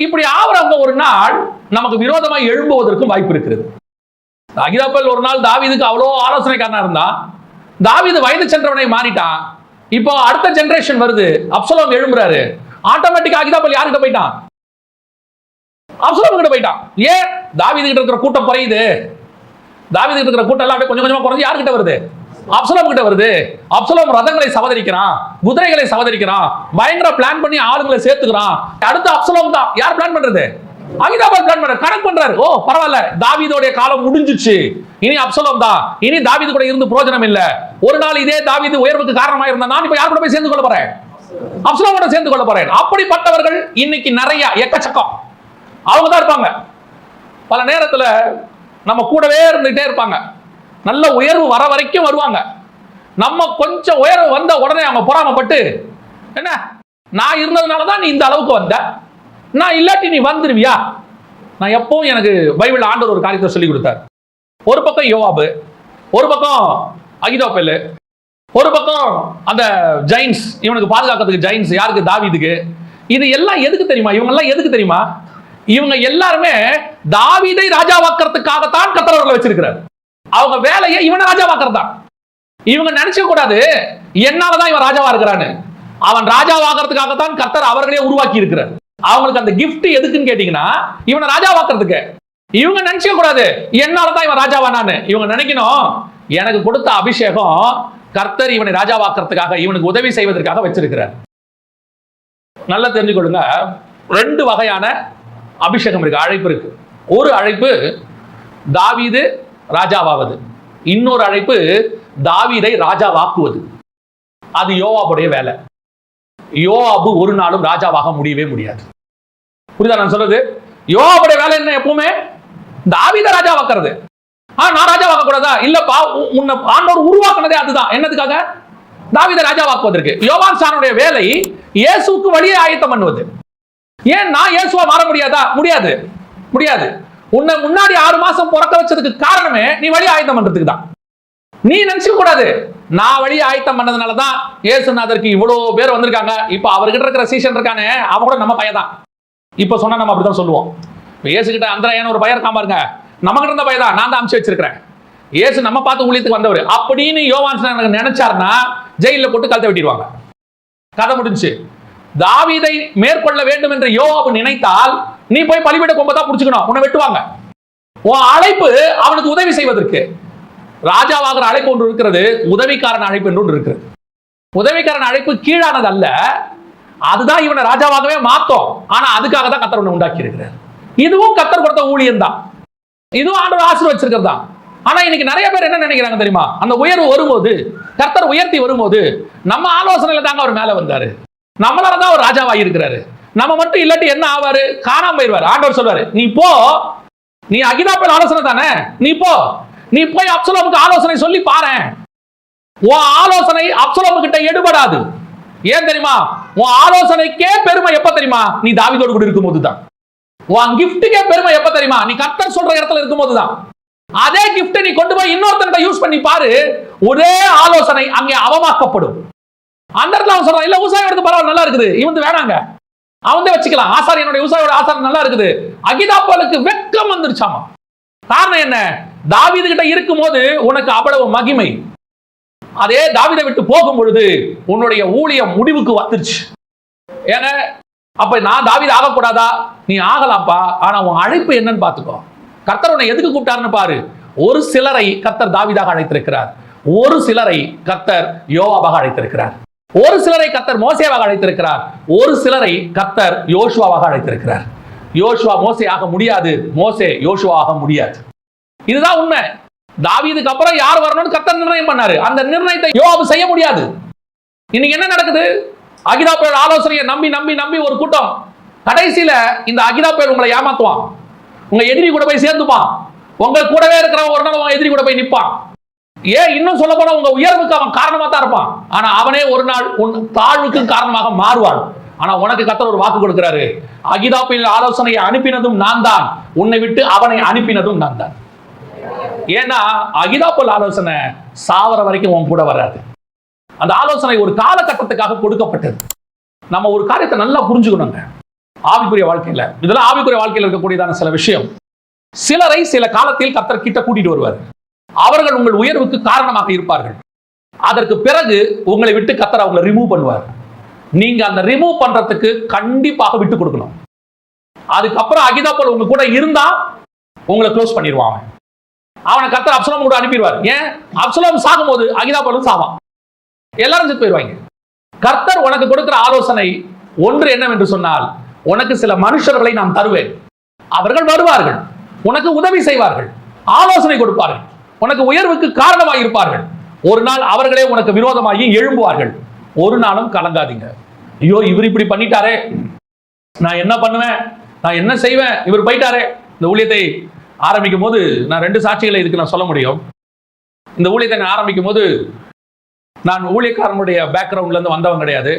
இப்படி ஆவறவங்க ஒரு நாள் நமக்கு விரோதமாக எழும்புவதற்கும் வாய்ப்பு இருக்கிறது. அகிதோப்பேல் ஒரு நாள் தாவீதுக்கு அவ்வளோ ஆலோசனைக்காரனா இருந்தா, தாவீது வயது சென்றவனை மாறிட்டான். இப்போ அடுத்த ஜெனரேஷன் வருது, அப்சலோம் எழும்புறாரு. ஆட்டோமேட்டிக்கா அகிதோப்பேல் யார்கிட்ட போயிட்டான்? அப்சலோம் கிட்ட போயிட்டான். ஏன்? தாவீது கிட்ட இருக்கிற கூட்டம் குறையுது. தாவீது கிட்ட இருக்கிற கூட்டம் எல்லாம் அப்படியே கொஞ்சம் கொஞ்சமா குறைஞ்சு யார்கிட்ட வருது? அப்சலோம் கிட்ட வருது. அப்சலோம் ரதங்களை சவதரிக்கிறான், குதிரைகளை சவதரிக்கிறான், பயங்கர பிளான் பண்ணி ஆளுங்களை சேர்த்துக்கிறான். அடுத்து அப்சலோம் தான். யார் பிளான் பண்றது? அகிதோப்பேல் பிளான் பண்றாரு, கணக்கு பண்றாரு. ஓ பரவாயில்ல, தாவீதோடைய காலம் முடிஞ்சிச்சு, இனி அப்சலோம் தான், இனி தாவீது கூட இருந்து பிரயோஜனம் இல்ல. ஒரு நாள் இதே தாவீது உயர்வுக்கு காரணமா இருந்தா, நான் இப்ப யார் கூட போய் சேர்ந்து கொள்ள போறேன்? அப்சலோம் கூட சேர்ந்து கொள்ள போறேன். அப்படிப்பட்டவர்கள் இன்னைக்கு நிறைய எக்கச்சக்கம் அவங்க தான் இருப்பாங்க. பல நேரத்துல நம்ம கூடவே இருந்துகிட்டே இருப்பாங்க. நல்ல உயர்வு வர வரைக்கும் வருவாங்க. நம்ம கொஞ்சம் உயர்வு வந்த உடனே அவங்க பொறாமப்பட்டு, என்ன நான் இருந்ததுனாலதான் நீ இந்த அளவுக்கு வந்த, நான் இல்லாட்டி நீ வந்துருவியா? நான் எப்பவும் எனக்கு பைபிள் ஆண்டவர் ஒரு காரியத்தை சொல்லி கொடுத்தார். ஒரு பக்கம் யோவாபு, ஒரு பக்கம் அகிதோப்பேல், ஒரு பக்கம் அந்த ஜெயின்ஸ், இவனுக்கு பாதுகாக்கிறதுக்கு ஜெயின்ஸ் யாருக்கு? தாவீதுக்கு. இது எல்லாம் எதுக்கு தெரியுமா? இவங்க எல்லாம் எதுக்கு தெரியுமா? இவங்க எல்லாருமே தாவீதை ராஜாவாக்கிறதுக்காகத்தான் கர்த்தர் அவர்களை வச்சிருக்கிறார். அவங்க வேலையை இவனை ராஜாவாக்குறதா. இவங்க நினைச்ச கூடாது என்னாலதான் இவன் ராஜாவா இருக்கிறான்னு. அவன் ராஜாவாகிறதுக்காகத்தான் கர்த்தர் அவர்களே உருவாக்கி இருக்கிறார். அவங்களுக்கு அந்த கிஃப்ட் எதுக்குன்னு கேட்டீங்கன்னா, இவனை ராஜாவாக்குறதுக்கு. இவங்க நினைச்ச கூடாது என்னாலதான் இவன் ராஜாவானான்னு. இவங்க நினைக்கணும், எனக்கு கொடுத்த அபிஷேகம் கர்த்தர் இவனை ராஜாவாக்குறதுக்காக, இவனுக்கு உதவி செய்வதற்காக வச்சிருக்கிறார். நல்லா தெரிஞ்சுக்கொள்ளுங்க, 2 வகையான அபிஷேகம் இருக்கு, அழைப்பு இருக்கு. ஒரு அழைப்பு தாவீது ராஜாவாவது, இன்னொரு அழைப்பு தாவீதை ராஜாவாக்குவது. அது யோவாபுடைய வேலை. யோவாபு ஒரு நாளும் ராஜாவாக முடியவே முடியாது. புரியுதா நான் சொல்றது? யோவாபுடைய வேலை என்ன? எப்பவுமே தாவீதை ராஜாவாக்குறது. நான் ராஜாவாக்க கூடாதா? இல்லப்பா, உன்னை ஆண்டவர் உருவாக்குனதே அதுதான். என்னதுக்காக? தாவீதை ராஜாவாக்குவதற்கு. யோவான் ஸ்நானனுடைய வேலை இயேசுவுக்கு வழியை ஆயத்தம் பண்ணுவது. ஏன் நான் இயேசுவா மாற முடியாதா? முடியாது, முடியாது. உன்னை முன்னாடி 6 மாசம் பிறக்க வச்சதுக்கு காரணமே நீ வழி ஆயத்தம் பண்றதுக்கு தான். நீ நினைச்சுக்க கூடாது நான் வழி ஆயத்தம் பண்ணதுனாலதான் இயேசுநாதருக்கு இவ்வளவு பேர் வந்திருக்காங்க. இப்ப அவர்கிட்ட இருக்கிற சீசன் இருக்கானே, அவன் கூட நம்ம பையன் தான். இப்ப சொன்னா நம்ம அப்படிதான் சொல்லுவோம். இயேசுகிட்ட அந்திரேயன் ஒரு பையன் இருக்கான் பாருங்க, நமக்கு இருந்த பையன் தான், நான் தான் அனுப்பிச்சு வச்சிருக்கிறேன். இயேசு நம்ம பார்த்து ஊழியத்துக்கு வந்தவர் அப்படின்னு யோவான் ஸ்நானன் நினைச்சாருன்னா ஜெயில போட்டு கழுத்தை வெட்டிடுவாங்க. கதை முடிஞ்சு. தாவீதை மேற்கொள்ள வேண்டும் என்று யோவாபு நினைத்தால் நீ போய் பலிபீட கொம்பை தான் புடிச்சுக்கணும், உன்னை வெட்டுவாங்க. உன் அழைப்பு அவனுக்கு உதவி செய்வதற்கு. ராஜாவாகிற அழைப்பு ஒன்று இருக்கிறது, உதவிக்காரன் அழைப்பு என்று ஒன்று இருக்கிறது. உதவிக்காரன் அழைப்பு கீழானது அல்ல, அதுதான் இவனை ராஜாவாகவே மாத்தோம். ஆனா அதுக்காக தான் கர்த்தர் ஒன்று உண்டாக்கி இருக்கிறார். இதுவும் கர்த்தர் கொடுத்த ஊழியம் தான், இதுவும் ஆண்டவர் ஆசீர்வதிச்சிருக்கிறது தான். ஆனா இன்னைக்கு நிறைய பேர் என்ன நினைக்கிறாங்க தெரியுமா? அந்த உயர்வு வரும்போது, கர்த்தர் உயர்த்தி வரும்போது நம்ம ஆலோசனையில தாங்க அவர் மேல வந்தாரு, நம்மளால தான் அவர் ராஜாவாகி இருக்கிறாரு. நம்ம மட்டும் இல்லாட்டி என்ன ஆவாரு? காணாம போயிருவாரு. ஆண்டவர் சொல்வாரு, நீ போ, நீ அகிதாப்பேல் ஆலோசனை தானே, நீ போ, நீ போய் அப்சலோமுக்கு ஆலோசனை சொல்லி பாரு. உன் ஆலோசனை அப்சலோமு கிட்ட எடுபடாது. ஏன் தெரியுமா? உன் ஆலோசனைக்கே பெருமை எப்ப தெரியுமா? நீ தாவீதோடு கூட இருக்கும்போது தான். உன் கிஃப்ட்டுக்கே பெருமை எப்ப தெரியுமா? நீ கர்த்தர் சொல்ற இடத்துல இருக்கும்போது தான். அதே கிஃப்ட் நீ கொண்டு போய் இன்னொருத்தன்ட்ட யூஸ் பண்ணி பாரு, ஒரே ஆலோசனை அங்கே அவமாக்கப்படும். அந்த இடத்துல அவன் சொல்றான், இல்ல ஊசாயோட பரவாயில்ல, நல்லா இருக்குது, இவன் வேணாங்க, அவன் வச்சுக்கலாம், ஆசாரியனுடைய ஊசாயோட ஆசாரம் நல்லா இருக்குது. அகிதாப்பேலுக்கு வெட்கம் வந்துருச்சாமா. காரணம் என்ன? தாவீது கிட்ட இருக்கும் போது உனக்கு அவ்வளவு மகிமை, அதே தாவீதை விட்டு போகும் பொழுது உன்னுடைய ஊழியம் முடிவுக்கு வந்துருச்சு. ஏங்க, அப்ப நான் தாவீது ஆகக்கூடாதா? நீ ஆகலாம்ப்பா, ஆனா உன் அழைப்பு என்னன்னு பாத்துக்கோ. கர்த்தர் உன்னை எதுக்கு கூப்பிட்டாருன்னு பாரு. ஒரு சிலரை கர்த்தர் தாவீதாக அழைத்திருக்கிறார், ஒரு சிலரை கர்த்தர் யோவாபாக அழைத்திருக்கிறார், ஒரு சிலரை கர்த்தர் மோசேவாக அழைத்திருக்கிறார், ஒரு சிலரை கர்த்தர் யோசுவாவாக அழைத்திருக்கிறார். யோசுவா மோசே ஆக முடியாது, மோசே யோசுவா ஆக முடியாது. இதுதான் உண்மை. தாவீதுக்கு அப்புறம் யார் வரணும்னு கர்த்தர் நிர்ணயம் பண்ணாரு. அந்த நிர்ணயத்தை யோவாபு செய்ய முடியாது. இன்னைக்கு என்ன நடக்குது? அகிதாப்பேல் ஆலோசனையை நம்பி நம்பி நம்பி ஒரு கூட்டம், கடைசியில இந்த அகிதாப்பேல் உங்களை ஏமாத்துவான், உங்க எதிரி கூட போய் சேர்ந்துப்பான், உங்க கூடவே இருக்கிறவன் ஒரு நாள் உங்க எதிரி கூட போய் நிற்பான். ஏன் இன்னும் சொல்ல போனா உங்க உயர்வுக்கு அவன் காரணமா தான் இருப்பான், ஆனா அவனே ஒரு நாள் உன் தாழ்வுக்கு காரணமாக மாறுவான். ஆனா உனக்கு கர்த்தர் ஒரு வாக்கு கொடுக்கிறாரு, அகிதாப்பேல் ஆலோசனையை அனுப்பினதும் நான் தான், உன்னை விட்டு அவனை அனுப்பினதும் நான் தான். ஏன்னா அகிதாப்பேல் ஆலோசனை சாவர வரைக்கும் உன் கூட வராது. அந்த ஆலோசனை ஒரு காலகட்டத்துக்காக கொடுக்கப்பட்டது. நம்ம ஒரு காரியத்தை நல்லா புரிஞ்சுக்கணுங்க. ஆவிக்குரிய வாழ்க்கையில, இதெல்லாம் ஆவிக்குரிய வாழ்க்கையில் இருக்கக்கூடியதான சில விஷயம். சிலரை சில காலத்தில் கர்த்தர் கிட்ட கூட்டிட்டு வருவார், அவர்கள் உங்கள் உயர்வுக்கு காரணமாக இருப்பார்கள். அதற்கு பிறகு உங்களை விட்டு கர்த்தர் அவங்களை ரிமூவ் பண்ணுவார். நீங்க அந்த ரிமூவ் பண்றதுக்கு கண்டிப்பாக விட்டு கொடுக்கணும். அதுக்கப்புறம் அகிதாப்பேல் உங்க கூட இருந்தா உங்களை க்ளோஸ் பண்ணிடுவான். அவனை கர்த்தர் அப்சலோம் கூட அனுப்பிடுவார். ஏன்? அப்சலோம் சாகும்போது அகிதாப்பேலும் சாவான், எல்லாரும் செத்து போயிடுவாங்க. கர்த்தர் உனக்கு கொடுக்கிற ஆலோசனை ஒன்று என்னவென்று சொன்னால், உனக்கு சில மனுஷர்களை நான் தருவேன், அவர்கள் வருவார்கள், உனக்கு உதவி செய்வார்கள், ஆலோசனை கொடுப்பார்கள், உனக்கு உயர்வுக்கு காரணமாக இருப்பார்கள். ஒரு நாள் அவர்களே உனக்கு விரோதமாகி எழும்புவார்கள். ஒரு நாளும் கலங்காதீங்க, ஐயோ இவர் இப்படி பண்ணிட்டாரே, நான் என்ன பண்ணுவேன், நான் என்ன செய்வேன், இவர் போயிட்டாரே. இந்த ஊழியத்தை ஆரம்பிக்கும் போது நான் 2 சாட்சிகளை இதுக்கு நான் சொல்ல முடியும். இந்த ஊழியத்தை நான் ஆரம்பிக்கும் போது நான் ஊழியக்காரனுடைய பேக்ரவுண்ட்ல இருந்து வந்தவன் கிடையாது.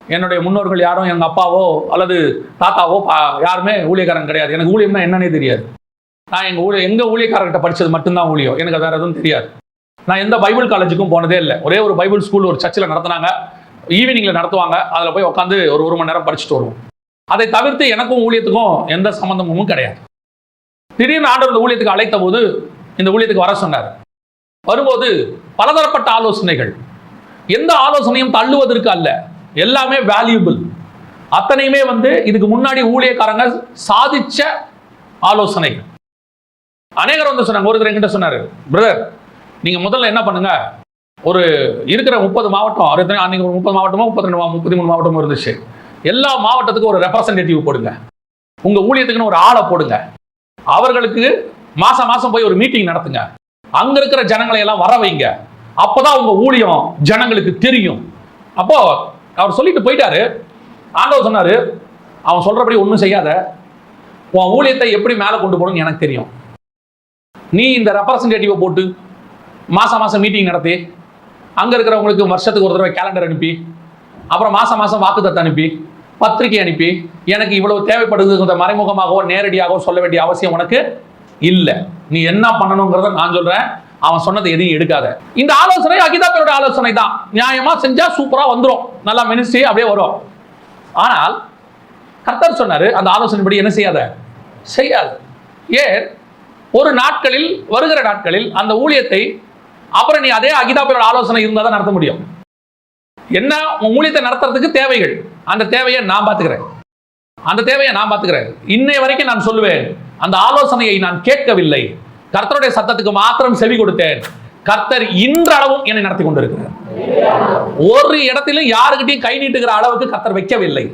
என்னுடைய முன்னோர்கள் யாரும் எங்க அப்பாவோ அல்லது தாத்தாவோ யாருமே ஊழியக்காரன் கிடையாது. எனக்கு ஊழியம்னா என்னன்னே தெரியாது. நான் எங்க ஊழியக்காரர்கிட்ட படிச்சது மட்டும்தான் ஊழியம், எனக்கு வேற எதுவும் தெரியாது. நான் எந்த பைபிள் காலேஜுக்கும் போனதே இல்லை. ஒரே ஒரு பைபிள் ஸ்கூல் ஒரு சர்ச்சில் நடத்தினாங்க, ஈவினிங்ல நடத்துவாங்க, அதில் போய் உட்காந்து ஒரு மணி நேரம் படிச்சுட்டு வருவோம். அதை தவிர்த்து எனக்கும் ஊழியத்துக்கும் எந்த சம்பந்தமும் கிடையாது. திடீர்னு ஆண்டவர் இந்த ஊழியத்துக்கு அழைத்த போது இந்த ஊழியத்துக்கு வர சொன்னார். வரும்போது பலதரப்பட்ட ஆலோசனைகள், எந்த ஆலோசனையும் தள்ளுவதற்கு அல்ல, எல்லாமே வேல்யூபிள். அத்தனையுமே இதுக்கு முன்னாடி ஊழியக்காரங்க சாதிச்ச ஆலோசனைகள். அநேகர் சொன்னாங்க. ஒருத்தர் என்கிட்ட சொன்னாரு, பிரதர் நீங்க முதல்ல என்ன பண்ணுங்க, ஒரு இருக்கிற 30 மாவட்டம், அன்னைக்கு 30 மாவட்டமோ 33 மாவட்டமோ இருந்துச்சு, எல்லா மாவட்டத்துக்கும் ஒரு ரெப்ரசன்டேட்டிவ் போடுங்க, உங்க ஊழியத்துக்குன்னு ஒரு ஆளை போடுங்க, அவர்களுக்கு மாசம் மாசம் போய் ஒரு மீட்டிங் நடத்துங்க, அங்க இருக்கிற ஜனங்களை எல்லாம் வர வைங்க, அப்பதான் உங்க ஊழியம் ஜனங்களுக்கு தெரியும். அப்போ அவர் சொல்லிட்டு போயிட்டாரு. ஆண்டவர் சொன்னாரு, அவன் சொல்றபடி ஒன்றும் செய்யாத, உன் ஊழியத்தை எப்படி மேலே கொண்டு போகணும்னு எனக்கு தெரியும், நீ இந்த ரெப்ரசன்டேட்டிவை போட்டு மாதம் மாதம் மீட்டிங் நடத்தி அங்கே இருக்கிறவங்களுக்கு வருஷத்துக்கு ஒரு தடவை கேலண்டர் அனுப்பி அப்புறம் மாதம் மாதம் வாக்குத்தத்தை அனுப்பி பத்திரிகை அனுப்பி எனக்கு இவ்வளவு தேவைப்படுது மறைமுகமாகவோ நேரடியாகவோ சொல்ல வேண்டிய அவசியம் உனக்கு இல்லை. நீ என்ன பண்ணணுங்கிறத நான் சொல்கிறேன், அவன் சொன்னதை எதையும் எடுக்காத. இந்த ஆலோசனை அகிதாப்பேரோட ஆலோசனை தான். நியாயமாக செஞ்சால் சூப்பராக வந்துடும், நல்லா மினிஸ்ட்ரி அப்படியே வரும். ஆனால் கர்த்தர் சொன்னார், அந்த ஆலோசனைப்படி என்ன செய்யாத, செய்யாது. ஏன்? ஒரு நாட்களில், வருகிற நாட்களில் அந்த ஊழியத்தை அப்புறம் நீ அதே அகிதாப்பேரோட ஆலோசனை இருந்தால் தான் நடத்த முடியும். என்ன ஊழியத்தை நடத்துறதுக்கு தேவைகள், அந்த தேவையை நான் பார்த்துக்கிறேன், அந்த தேவையை நான் பார்த்துக்கிறேன். இன்னை வரைக்கும் நான் சொல்லுவேன், அந்த ஆலோசனையை நான் கேட்கவில்லை, கர்த்தருடைய சத்தத்துக்கு மாத்திரம் செவி கொடுத்தேன். கர்த்தர் இன்றளவும் என்னை நடத்தி கொண்டிருக்கிறார். ஒரு இடத்திலும் யாருக்கிட்டையும் கை நீட்டுகிற அளவுக்கு கர்த்தர் வைக்கவில்லை.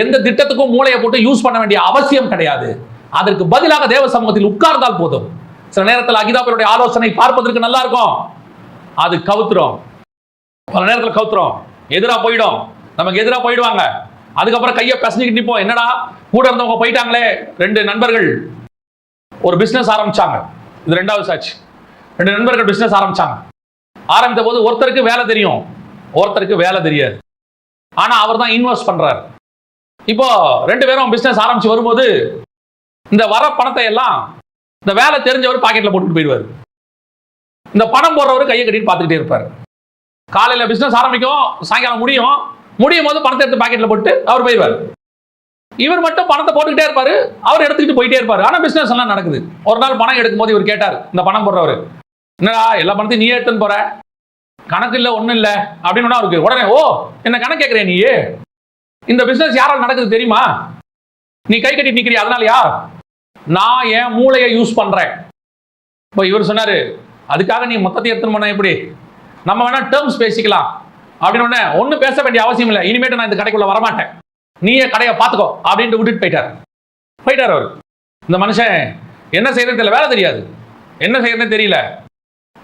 எந்த திட்டத்துக்கும் மூளையை போட்டு யூஸ் பண்ண வேண்டிய அவசியம் கிடையாது. அதற்கு பதிலாக தேவ சமூகத்தில் உட்கார்ந்தால் போதும். சில நேரத்தில் அகிதாப்பேருடைய ஆலோசனை பார்ப்பதற்கு நல்லா இருக்கும், அது கவுத்துரும். பல நேரத்தில் கவுத்துரும், எதிராக போயிடும், நமக்கு எதிராக போயிடுவாங்க. அதுக்கப்புறம் கையை பசஞ்சிக்கிட்டு நிற்போம், என்னடா கூட இருந்தவங்க போயிட்டாங்களே. 2 நண்பர்கள் ஒரு பிசினஸ் ஆரம்பிச்சாங்க, இது 2வது சாட்சி. 2 நண்பர்கள் பிசினஸ் ஆரம்பிச்சாங்க. ஆரம்பித்த போது ஒருத்தருக்கு வேலை தெரியும், ஒருத்தருக்கு வேலை தெரியாது. ஆனா அவர் தான் இன்வெஸ்ட் பண்றாரு. இப்போ 2 பேரும் பிசினஸ் ஆரம்பிச்சு வரும்போது இந்த வர பணத்தை எல்லாம் இந்த வேலை தெரிஞ்சவர் பாக்கெட்ல போட்டுட்டு போயிடுவார். இந்த பணம் போடுறவர் கையை கட்டிட்டு பார்த்துக்கிட்டே இருப்பார். காலையில பிசினஸ் ஆரம்பிக்கும், சாயங்காலம் முடியும் போது பணத்தை எடுத்து பாக்கெட்ல போட்டு அவர் போயிடுவார். இவர் மட்டும் பணத்தை போட்டுக்கிட்டே இருப்பாரு, அவர் எடுத்துக்கிட்டு போயிட்டே இருப்பாரு. ஆனா பிசினஸ் எல்லாம் நடக்குது. ஒரு நாள் பணம் எடுக்கும் போது இவர் கேட்டார், இந்த பணம் போடுறவர், என்னடா எல்லா பணத்தையும் நீயே எடுத்துன்னு போற, கணக்கு இல்லை ஒன்றும் இல்லை அப்படின்னு அவருக்கு உடனே, ஓ என்ன கணக்கு கேட்குறேன், நீ இந்த பிசினஸ் யாரால் நடக்குது தெரியுமா, நீ கை கட்டி நிற்கிறியா, அதனாலயா நான் என் மூளையை யூஸ் பண்றேன். இப்போ இவர் சொன்னாரு, அதுக்காக நீ மொத்தத்தை எடுத்துன்னு போன எப்படி, நம்ம வேணா டேர்ம்ஸ் பேசிக்கலாம் அப்படின்னு. ஒன்றும் பேச வேண்டிய அவசியம் இல்லை, இனிமேட்டு நான் இந்த கடைக்குள்ள வரமாட்டேன், நீயே கடையை பார்த்துக்கோ அப்படின்ட்டு விட்டுட்டு போயிட்டார் அவர். இந்த மனுஷன் என்ன செய்யறது தெரியல, வேலை தெரியாது, என்ன செய்யறதுன்னு தெரியல.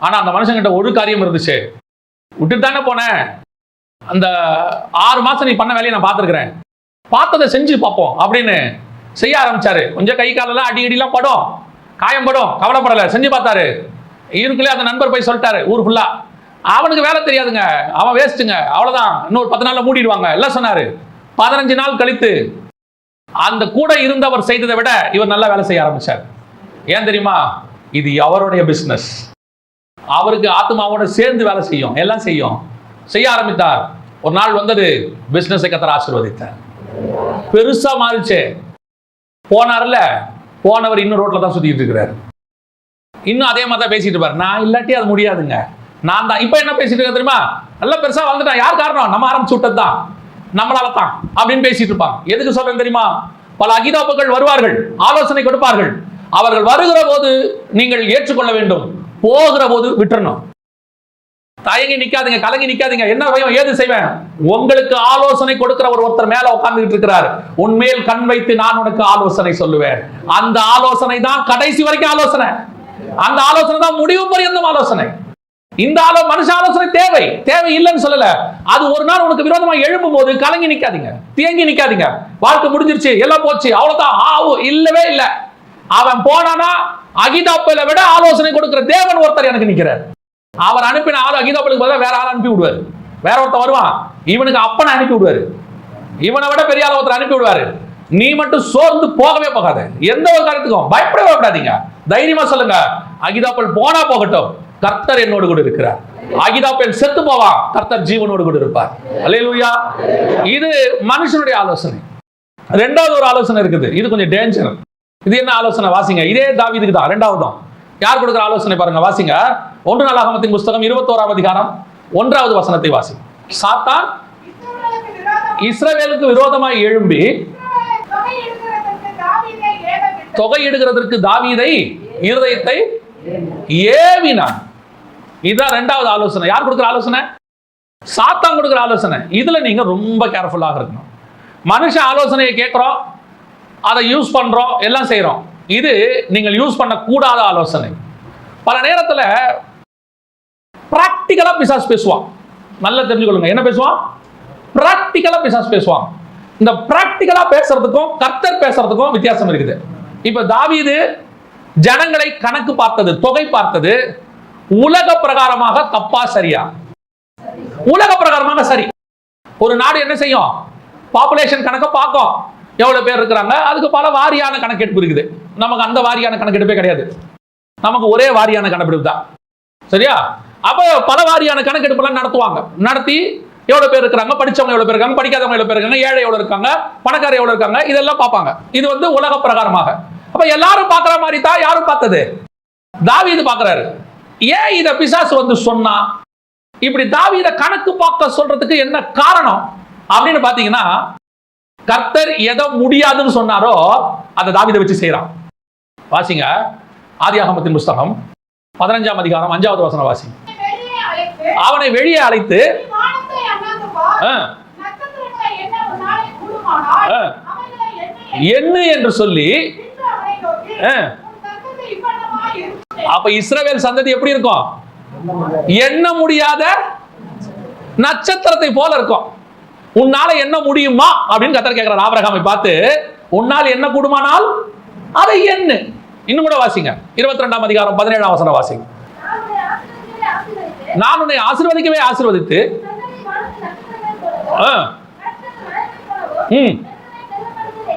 ஆனா அந்த மனுஷன்கிட்ட ஒரு காரியம் இருந்துச்சு, விட்டுட்டு தானே போனேன், அந்த 6 மாசம் நீ பண்ண வேலையை நான் பார்த்துருக்கிறேன், பார்த்ததை செஞ்சு பார்ப்போம் அப்படின்னு செய்ய ஆரம்பிச்சாரு. கொஞ்சம் கை காலெல்லாம் அடிலாம் படும், காயம் படும், கவலைப்படலை, செஞ்சு பார்த்தாரு. இருக்குள்ளே அந்த நண்பர் போய் சொல்லிட்டாரு ஊர் ஃபுல்லா, அவனுக்கு வேலை தெரியாதுங்க, அவன் வேஸ்ட்டுங்க, அவ்வளவுதான், இன்னொரு 10 நாள்ல மூடிடுவாங்க எல்லாம் சொன்னாரு. 15 நாள் கழித்து அந்த கூட இருந்தவர் செய்ததை விட இவர் நல்லா வேலை செய்ய ஆரம்பிச்சார். ஏன் தெரியுமா, இது அவருடைய பிசினஸ், அவருக்கு ஆத்மாவோட சேர்ந்து வேலை செய்யும், எல்லாம் செய்ய ஆரம்பித்தார். ஒரு நாள் வந்தது, பிசினஸை கர்த்தர் ஆசீர்வதித்தார், பெருசா மாறிச்சு. போனார்ல, போனவர் இன்னும் ரோட்ல தான் சுத்திட்டு இருக்கிறார், இன்னும் அதே மாதிரி தான் பேசிட்டு இருப்பார். நான் இல்லாட்டி அது முடியாதுங்க, நான் தான். இப்ப என்ன பேசிட்டு இருக்க தெரியுமா, நல்லா பெருசா வளர்ந்துட்டான், யார் காரணம், நம்ம ஆரம்பிச்சு விட்டது தான், நம்மளால தான் அப்படின்னு பேசிட்டு இருப்பாங்க. எதுக்கு சொல்றேன் தெரியுமா, பல அகிதாப்புகள் வருவார்கள், ஆலோசனை கொடுப்பார்கள். அவர்கள் வருகிற போது நீங்கள் ஏற்றுக்கொள்ள வேண்டும், போகிற போது விட்டுறணும். தயங்கி நிக்காதீங்க, கலங்கி நிக்காதீங்க, என்ன பயம், ஏது செய்வேன். உங்களுக்கு ஆலோசனை கொடுக்கிற ஒருத்தர் மேல உட்கார்ந்துட்டு இருக்கிறார், உன்மேல் கண் வைத்து நான் உனக்கு ஆலோசனை சொல்லுவேன். அந்த ஆலோசனை தான் கடைசி வரைக்கும் ஆலோசனை, அந்த ஆலோசனை தான் முடிவு பரியந்தம் ஆலோசனை. இந்த மனுஷ ஆலோசனை தேவை இல்லைன்னு சொல்லல. அது ஒரு நாள் உனக்கு விரோதமா எழும்பும் போது கலங்கி நிக்காதீங்க, தேங்கி நிக்காதீங்க, வாழ்க்கை முடிஞ்சிருச்சு, எல்லாம் போச்சு, அவ்வளவுதான், இல்லவே இல்லை. அவன் போனானா அகிதாப்பேலை விட ஆலோசனை கொடுக்கிற தேவன் ஒருத்தர் எனக்கு நிக்கிறார். அவர் அனுப்பின ஆள் அகிதாப்பேலுக்கு பதிலாக வேற ஆள் அனுப்பி விடுவார். வேற ஒருத்தர் வருவான், இவனுக்கு அப்பனை அனுப்பி விடுவாரு, இவனை விட பெரிய ஆள் ஒருத்தர் அனுப்பி விடுவாரு. நீ மட்டும் சோர்ந்து போகவே போகாத, எந்த ஒரு காரியத்துக்கும் பயப்படவே கூடாதீங்க, தைரியமா சொல்லுங்க, அகிதாப்பேல் போனா போகட்டும், கர்த்தர் என்னோடு கூட இருக்கிறார். அகிதாப்பேல் செத்து போவான், கர்த்தர் ஜீவனோடு கூட இருப்பார். அல்லேலூயா. இது மனுஷனுடைய ஆலோசனை. 2வது ஒரு ஆலோசனை இருக்குது, இது கொஞ்சம் டேஞ்சர். இது என்ன ஆலோசனை வாசிங்க, இதே தாவீதுக்கு தான். 2வதும் யார் கொடுக்கிற ஆலோசனை பாருங்க, வாசிங்க. 1 நாளாகமத்தின் புஸ்தகம் 21ஆம் அதிகாரம் 1வது வசனத்தை வாசி. சாத்தான் இஸ்ரவேலுக்கு விரோதமாய் எழும்பி தொகையிடுகிறதற்கு தாவீதை இருதயத்தை ஏவினான். இதுதான் 2வது ஆலோசனை. யார் கொடுக்கிற ஆலோசனை, சாத்தான் கொடுக்கிற ஆலோசனை. இதுல நீங்க ரொம்ப கேர்ஃபுல்லாக இருக்கணும். மனுஷ ஆலோசனையை கேட்கிறோம், அதை யூஸ் பண்றோம், எல்லாம் செய்யறோம். இது நீங்கள் யூஸ் பண்ண கூடாத ஆலோசனை. பல நேரத்தில் பிராக்டிக்கலா பிசாசு பேசுவான். நல்லா தெரிஞ்சுக்கொள்ளுங்க, என்ன பேசுவான், பிராக்டிக்கலா பிசாசு பேசுவான். இந்த பிராக்டிக்கலா பேசுறதுக்கும் கர்த்தர் பேசுறதுக்கும் வித்தியாசம் இருக்குது. இப்ப தாவீது ஜனங்களை கணக்கு பார்த்தது, தொகை பார்த்தது உலக பிரகாரமாக தப்பா சரியா? உலக பிரகாரமாக சரி. ஒரு நாடு என்ன செய்யும்? பாப்புலேஷன் கணக்க பார்க்கும், எவ்வளவு பேர் இருக்கிறாங்க, அதுக்கு பல வாரியான கணக்கெடுப்பு இருக்குது. நமக்கு அந்த வாரியான கணக்கெடுப்பே கிடையாது, நமக்கு ஒரே வாரியான கணக்கெடுப்பு தான். சரியா? அப்ப பல வாரியான கணக்கெடுப்பு நடத்துவாங்க. நடத்தி எவ்வளவு பேர் இருக்காங்க, படிச்சவங்க எவ்வளவு பேர் இருக்காங்க, படிக்காதவங்க எவ்வளவு பேர் இருக்காங்க, ஏழை எவ்வளவு இருக்காங்க, பணக்காரர் எவ்வளவு இருக்காங்க, இதெல்லாம் பார்ப்பாங்க. இது உலக பிரகாரமாக. அப்ப எல்லாரும் பார்க்கிற மாதிரி தான் யாரும் பார்த்தது? தாவீது பார்க்கிறாரு. ஏன் இத பிசாசு சொன்னா? இப்படி தாவீத கணக்கு பார்க்க சொல்றதுக்கு என்ன காரணம் அப்படின்னு பாத்தீங்கன்னா, கர்த்தர் எதை முடியாதுன்னு சொன்னாரோ அதை தாவீதை வச்சு செய்யறான். வாசிங்க ஆதியாகமத்தின் புஸ்தகம் 15ஆம் அதிகாரம் 5வது வசனம் வாசிங்க. அவனை வெளியே அழைத்து என்ன என்று சொல்லி, அப்ப இஸ்ரவேல் சந்ததி எப்படி இருக்கும்? எண்ண முடியாத நட்சத்திரத்தை போல இருக்கும். உன்னால என்ன முடியுமா அப்படின்னு கர்த்தர் கேட்கிறார் ஆபிரகாமை பார்த்து. உன்னால் என்ன கூடுமானால் அதை என்ன. இன்னும் கூட வாசிங்க 22ஆம் அதிகாரம் 17ஆம் வசனம் வாசிங்க. நான் உன்னை ஆசீர்வதிக்கவே ஆசீர்வதித்து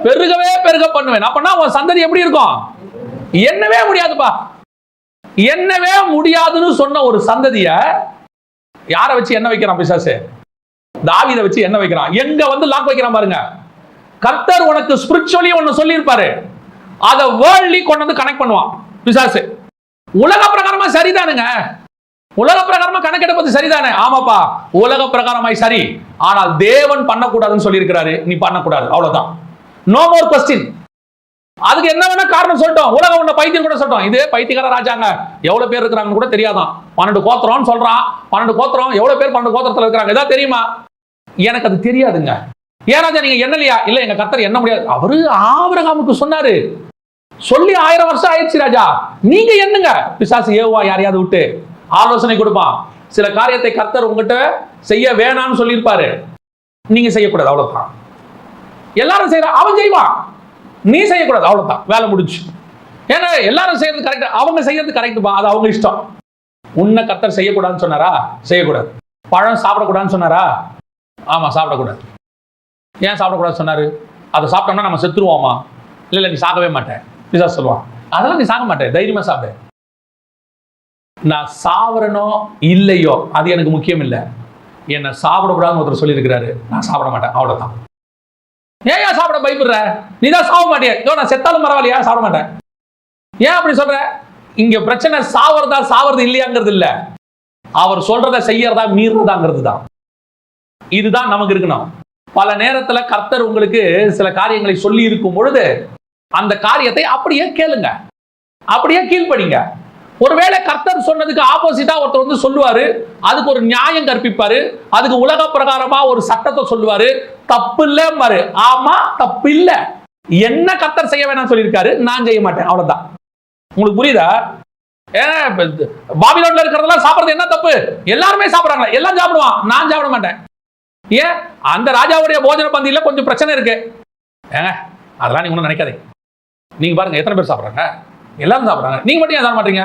பெருகவே பெருக பண்ணுவேன். அப்பனா உன் சந்ததி எப்படி இருக்கும்? என்னவே முடியாதுப்பா. என்னவே முடியாதுன்னு சொன்ன ஒரு சந்ததிய யாரை வச்சு என்ன வைக்கிறான் பிசாசு? தாவீதை வச்சு என்ன வைக்கிறான்? எங்க லாக் வைக்கிறான் பாருங்க. கர்த்தர் உனக்கு ஸ்பிரிச்சுவலி ஒன்னு சொல்லி இருப்பாரு, அத வேர்ல்ட்லி கொண்டு கனெக்ட் பண்ணுவான் பிசாசு. உலக பிரகாரமா சரிதானுங்க, உலக பிரகாரமா கணக்கெடுப்பது சரிதானே? ஆமாப்பா, உலக பிரகாரமாய் சரி, ஆனால் தேவன் பண்ணக்கூடாதுன்னு சொல்லி இருக்கிறாரு, நீ பண்ணக்கூடாது, அவ்வளவுதான். No more question. அதுக்கு என்ன வேணா காரணம் சொல்லிட்டோம். உலகம் உன்ன பைத்தியம் கூட சொல்லிட்டோம். இதே பைத்தியக்கார ராஜாங்க எவ்வளவு பேர் இருக்கிறாங்கன்னு கூட தெரியாதான். 12 கோத்திரம் சொல்றான். 12 கோத்திரம் எவ்வளவு பேர் 12 கோத்திரத்துல இருக்கிறாங்க ஏதாவது தெரியுமா? எனக்கு அது தெரியாதுங்க. ஏன் ராஜா நீங்க என்னலையா? இல்ல எங்க கர்த்தர் என்ன முடியாது. அவரு ஆபிரகாமுக்கு சொன்னாரு, சொல்லி 1000 வருஷம் ஆயிடுச்சு ராஜா, நீங்க என்னங்க? பிசாசு ஏவா யாரையாவது விட்டு ஆலோசனை கொடுப்பான். சில காரியத்தை கர்த்தர் உங்ககிட்ட செய்ய வேணாம்னு சொல்லியிருப்பாரு, நீங்க செய்யக்கூடாது, அவ்வளவுதான். எல்லாரும் செய்யற, அவன் செய்வான், நீ செய்யக்கூடாது, அவ்வளவுதான், வேலை முடிஞ்சு. ஏன்னா எல்லாரும் செய்யறது கரெக்ட், அவங்க செய்யறது கரெக்ட்பா, அது அவங்க இஷ்டம். உன்னை கர்த்தர் செய்யக்கூடாதுன்னு சொன்னாரா? செய்யக்கூடாது. பழம் சாப்பிடக்கூடாதுன்னு சொன்னாரா? ஆமா, சாப்பிடக்கூடாது. ஏன் சாப்பிடக்கூடாது சொன்னாரு? அதை சாப்பிட்டோம்னா நம்ம செத்துருவோமா? இல்ல நீ சாகவே மாட்டேன் பிசாசு சொல்லுவான். அதெல்லாம் நீ சாக மாட்டேன், தைரியமா சாப்பிடு. நான் சாவரனோ இல்லையோ அது எனக்கு முக்கியம் இல்லை. என்ன சாப்பிடக்கூடாதுன்னு ஒருத்தர் சொல்லி இருக்கிறாரு, நான் சாப்பிட மாட்டேன், அவ்வளவுதான். ஏன் சாப்பிட பயப்படுற? நீ தான் சாப்பிட மாட்டியா? நான் செத்தாலும் பரவாயில்லையா, சாப்பிட மாட்டேன். ஏன் அப்படி சொல்ற? இங்க பிரச்சனை சாவறதா சாவறது இல்லையாங்கிறது இல்ல, அவர் சொல்றதை செய்யறதா மீறதாங்கிறது தான். இதுதான் நமக்கு இருக்கணும். பல நேரத்துல கர்த்தர் உங்களுக்கு சில காரியங்களை சொல்லி இருக்கும் பொழுது அந்த காரியத்தை அப்படியே கேளுங்க, அப்படியே கீழ்ப்படிங்க. ஒருவேளை கர்த்தர் சொன்னதுக்கு ஆப்போசிட்டா ஒருத்தர் சொல்லுவாரு, அதுக்கு ஒரு நியாயம் கற்பிப்பாரு, அதுக்கு உலக பிரகாரமா ஒரு சட்டத்தை சொல்லுவாரு, தப்பு இல்ல பாரு. ஆமா, தப்பு இல்ல, என்ன கர்த்தர் செய்ய வேணாம் சொல்லியிருக்காரு, நான் செய்ய மாட்டேன், அவ்வளவுதான். உங்களுக்கு புரியுதா? பாபிலோன்ல இருக்கிறதெல்லாம் சாப்பிடுறது என்ன தப்பு? எல்லாருமே சாப்பிடுறாங்க, எல்லாம் சாப்பிடுவான், நான் சாப்பிட மாட்டேன். ஏன்? அந்த ராஜாவுடைய போஜன பந்தியில கொஞ்சம் பிரச்சனை இருக்கு. ஏங்க அதெல்லாம் நீங்க ஒன்றும் நினைக்காதீங்க. நீங்க பாருங்க எத்தனை பேர் சாப்பிடுறாங்க, எல்லாரும் சாப்பிடுறாங்க, நீங்க மட்டும் ஏன் சாப்பிட மாட்டீங்க?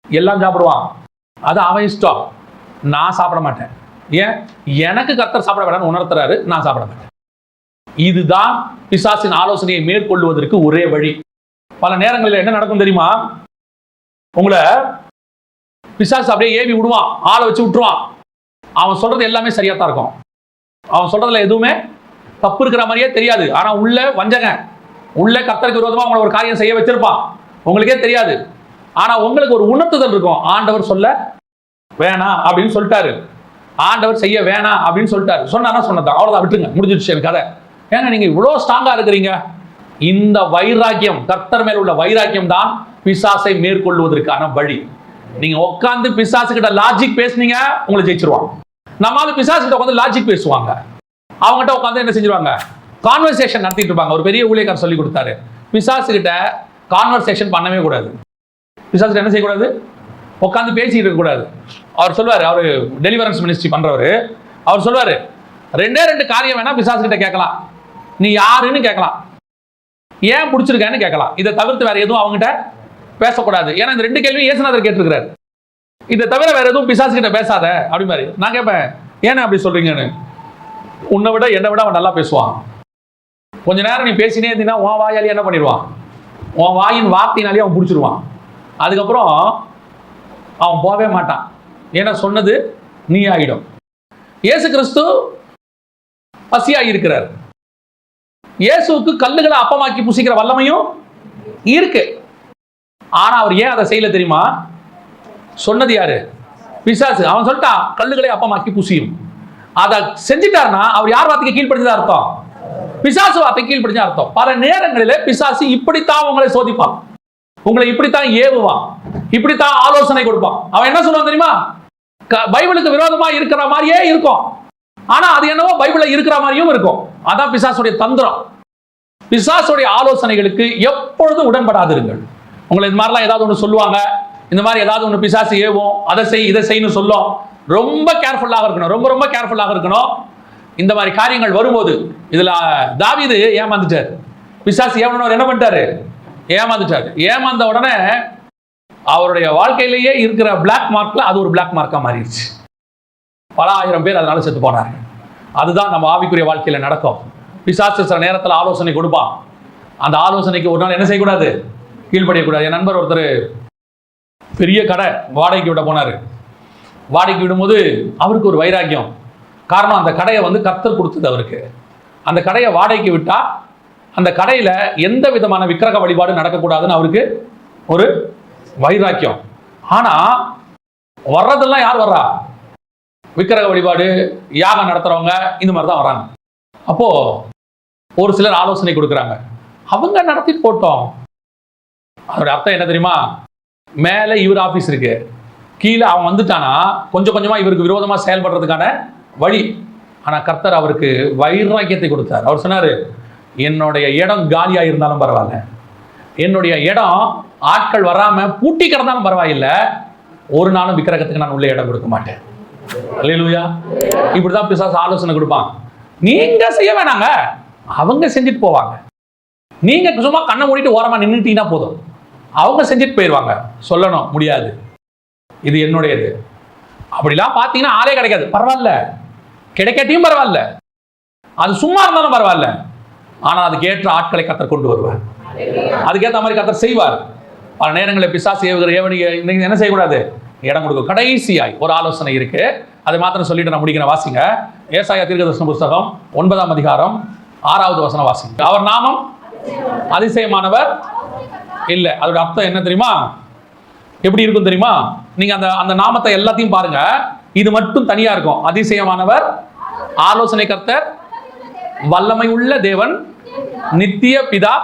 எல்லாம் சாப்பிடுவான், அது அவன் இஷ்டம், நான் சாப்பிட மாட்டேன். ஏன்? எனக்கு கர்த்தர் சாப்பிட வேண்டாம்னு உணர்த்துறாரு, நான் சாப்பிட மாட்டேன். இதுதான் பிசாசின் ஆலோசனையை மேற்கொள்வதற்கு ஒரே வழி. பல நேரங்களில் என்ன நடக்கும் தெரியுமா? உங்களை பிசாசு அப்படியே ஏவி விடுவான், ஆளை வச்சு விட்டுருவான். அவன் சொல்றது எல்லாமே சரியா தான் இருக்கும், அவன் சொல்றதுல எதுவுமே தப்பு இருக்கிற மாதிரியே தெரியாது. ஆனா உள்ள வஞ்சக, உள்ள கர்த்தருக்கு விரோதமா உங்களை ஒரு காரியம் செய்ய வச்சிருப்பான், உங்களுக்கே தெரியாது. ஆனா உங்களுக்கு ஒரு உணர்த்துதல் இருக்கும், ஆண்டவர் சொல்ல வேணாம் அப்படின்னு சொல்லிட்டாரு, ஆண்டவர் செய்ய வேணாம் அப்படின்னு சொல்லிட்டாரு. சொன்னா சொன்னதான், அவ்வளவுதான், விட்டுருங்க, முடிஞ்சிருச்சு எனக்கு கதை. ஏங்க நீங்க இவ்வளவு ஸ்ட்ராங்கா இருக்கிறீங்க? இந்த வைராக்கியம், கர்த்தர் மேல் உள்ள வைராக்கியம் தான் பிசாசை மேற்கொள்வதற்கான வழி. நீங்க உட்கார்ந்து பிசாசு கிட்ட லாஜிக் பேசுனீங்க, உங்களை ஜெயிச்சிருவாங்க. நம்மளால பிசாசு கிட்ட உட்காந்து லாஜிக் பேசுவாங்க, அவங்ககிட்ட உட்காந்து என்ன செஞ்சிருவாங்க? கான்வர்சேஷன் நடத்திட்டு இருப்பாங்க. ஒரு பெரிய ஊழியக்காரர் சொல்லி கொடுத்தாரு, பிசாசு கிட்ட கான்வர்சேஷன் பண்ணவே கூடாது. பிசாசு என்ன செய்யக்கூடாது? உட்காந்து பேசிட்டு இருக்க கூடாது. அவர் சொல்வாரு, அவர் டெலிவரன்ஸ் மினிஸ்ட்ரி பண்றவரு, அவர் சொல்வாரு, 2 காரியம் வேணா பிசாசு கிட்ட கேட்கலாம். நீ யாருன்னு கேட்கலாம், ஏன் பிடிச்சிருக்கேன்னு கேட்கலாம். இதை தவிர்த்து வேற எதுவும் அவங்ககிட்ட பேசக்கூடாது. ஏன்னா இந்த 2 கேள்வியும் இயேசுநாதர் கேட்டிருக்கிறார். இதை தவிர வேற எதுவும் பிசாசு கிட்ட பேசாத அப்படி மாதிரி. நான் கேட்பேன், ஏன்னா அப்படி சொல்றீங்கன்னு. உன்னை விட என்னை விட அவன் நல்லா பேசுவான். கொஞ்ச நேரம் நீ பேசினே இருந்தீங்கன்னா உன் வாயாலே என்ன பண்ணிடுவான், உன் வாயின் வார்த்தையினாலே அவன் பிடிச்சிருவான். அதுக்கப்புறம் அவன் போகவே மாட்டான். ஏன்னா சொன்னது நீ ஆகிடும். இயேசு கிறிஸ்து பசியாகி இருக்கிறார். இயேசுவுக்கு கல்லுகளை அப்பமாக்கி புசிக்கிற வல்லமையும் இருக்கு. ஆனா அவர் ஏன் அதை செய்யல தெரியுமா? சொன்னது யாரு? பிசாசு. அவன் சொல்லிட்டான் கல்லுகளை அப்பமாக்கி புசியும். அதை செஞ்சிட்டாருன்னா அவர் யார் வார்த்தைக்கு கீழ்படிச்சதா அர்த்தம்? பிசாசு வார்த்தை கீழ்படிச்சா அர்த்தம். பல நேரங்களிலே பிசாசு இப்படித்தான் உங்களை சோதிப்பான், உங்களை இப்படித்தான் ஏவுவான், இப்படித்தான் ஆலோசனை கொடுப்பான். அவன் என்ன சொல்லுவான் தெரியுமா? பைபிளுக்கு விரோதமா இருக்கிற மாதிரியே இருக்கும், ஆனா அது என்னவோ பைபிள்ல இருக்கிற மாதிரியும் இருக்கும். அதான் பிசாசுடைய தந்திரம். பிசாசுடைய ஆலோசனைகளுக்கு எப்பொழுதும் உடன்படாதிருங்கள். உங்களை இந்த மாதிரிலாம் ஏதாவது ஒன்று சொல்லுவாங்க, இந்த மாதிரி ஏதாவது ஒன்று பிசாசு ஏவும், அதை செய் இதை செய்யணும் சொல்லும். ரொம்ப கேர்ஃபுல்லாக இருக்கணும், ரொம்ப ரொம்ப கேர்ஃபுல்லாக இருக்கணும். இந்த மாதிரி காரியங்கள் வரும்போது இதுல தாவீது ஏமாந்துட்டார். பிசாசு ஏவனவர் என்ன பண்ணிட்டாரு? ஏமாந்துட்டார். ஏமாந்த உடனே அவருடைய வாழ்க்கையிலேயே இருக்கிற பிளாக் மார்க்ல அது ஒரு பிளாக் மார்க்கா மாறிடுச்சு. பல ஆயிரம் பேர் அதனால செத்து போனாங்க. அதுதான் நம்ம ஆவிக்குரிய வாழ்க்கையில நடக்கும். பிசாசு சில நேரத்தில் ஆலோசனை கொடுப்பான். அந்த ஆலோசனைக்கு ஒரு நாள் என்ன செய்யக்கூடாது? கீழ்படியக்கூடாது. என் நண்பர் ஒருத்தர் பெரிய கடை வாடகைக்கு விட போனார். வாடகைக்கு விடும்போது அவருக்கு ஒரு வைராக்கியம். காரணம், அந்த கடையை கர்த்தர் கொடுத்தது அவருக்கு. அந்த கடையை வாடகைக்கு விட்டா அந்த கடையில் எந்த விதமான விக்கிரக வழிபாடு நடக்கக்கூடாதுன்னு அவருக்கு ஒரு வைராக்கியம். ஆனா வர்றதெல்லாம் யார் வர்றா? விக்கிரக வழிபாடு, யாகம் நடத்துறவங்க, இந்த மாதிரி தான் வராங்க. அப்போ ஒரு சிலர் ஆலோசனை கொடுக்குறாங்க. அவங்க நடத்திட்டு போட்டோம். அதோட அர்த்தம் என்ன தெரியுமா? மேலே இவர் ஆபீஸ் இருக்கு, கீழே அவன் வந்துட்டானா கொஞ்சம் கொஞ்சமா இவருக்கு விரோதமா செயல்படுறதுக்கான வழி. ஆனா கர்த்தர் அவருக்கு வைராக்கியத்தை கொடுத்தார். அவர் சொன்னாரு, என்னுடைய இடம் காலியா இருந்தாலும் பரவாயில்ல, என்னுடைய இடம் ஆட்கள் வராம பூட்டி கிடந்தாலும் பரவாயில்லை, ஒரு நாளும் விக்கிரகத்துக்கு நான் உள்ள இடம் கொடுக்க மாட்டேன். அல்லேலூயா. இப்படிதான் பிசாசு ஆலோசனை கொடுப்பான். நீங்க செய்ய வேணாங்க, அவங்க செஞ்சுட்டு போவாங்க. நீங்க சும்மா கண்ணை மூடிட்டு ஓரமா நின்றுட்டீங்கன்னா போதும், அவங்க செஞ்சுட்டு போயிடுவாங்க. சொல்லணும் முடியாது, இது என்னுடையது. அப்படிலாம் பார்த்தீங்கன்னா ஆளே கிடைக்காது. பரவாயில்ல, கிடைக்கட்டியும் பரவாயில்ல, அது சும்மா இருந்தாலும் பரவாயில்ல. ஆனால் அதுக்கு ஏற்ற ஆட்களை கர்த்தர் கொண்டு வருவார். அதுக்கேற்ற மாதிரி கர்த்தர் செய்வார். பல நேரங்களில் பிசாசு ஏவுகிற ஏவனுக்கு என்ன செய்யக்கூடாது? இடம் கொடுக்கும். கடைசியாய் ஒரு ஆலோசனை இருக்கு, அதை மாத்திரம் சொல்லிட்டு நான் முடிக்கிறேன். வாசிங்க ஏசாயா தீர்க்கதரிசன புஸ்தகம் 9ஆம் அதிகாரம் 6வது வசனம் வாசிங்க. அவர் நாமம் அதிசயமானவர் இல்ல. அதோட அர்த்தம் என்ன தெரியுமா? எப்படி இருக்கும் தெரியுமா? நீங்க அந்த நாமத்தை எல்லாத்தையும் பாருங்க, இது மட்டும் தனியா இருக்கும். அதிசயமானவர், ஆலோசனை கர்த்தர், வல்லமை உள்ள தேவன், நித்திய பிதா,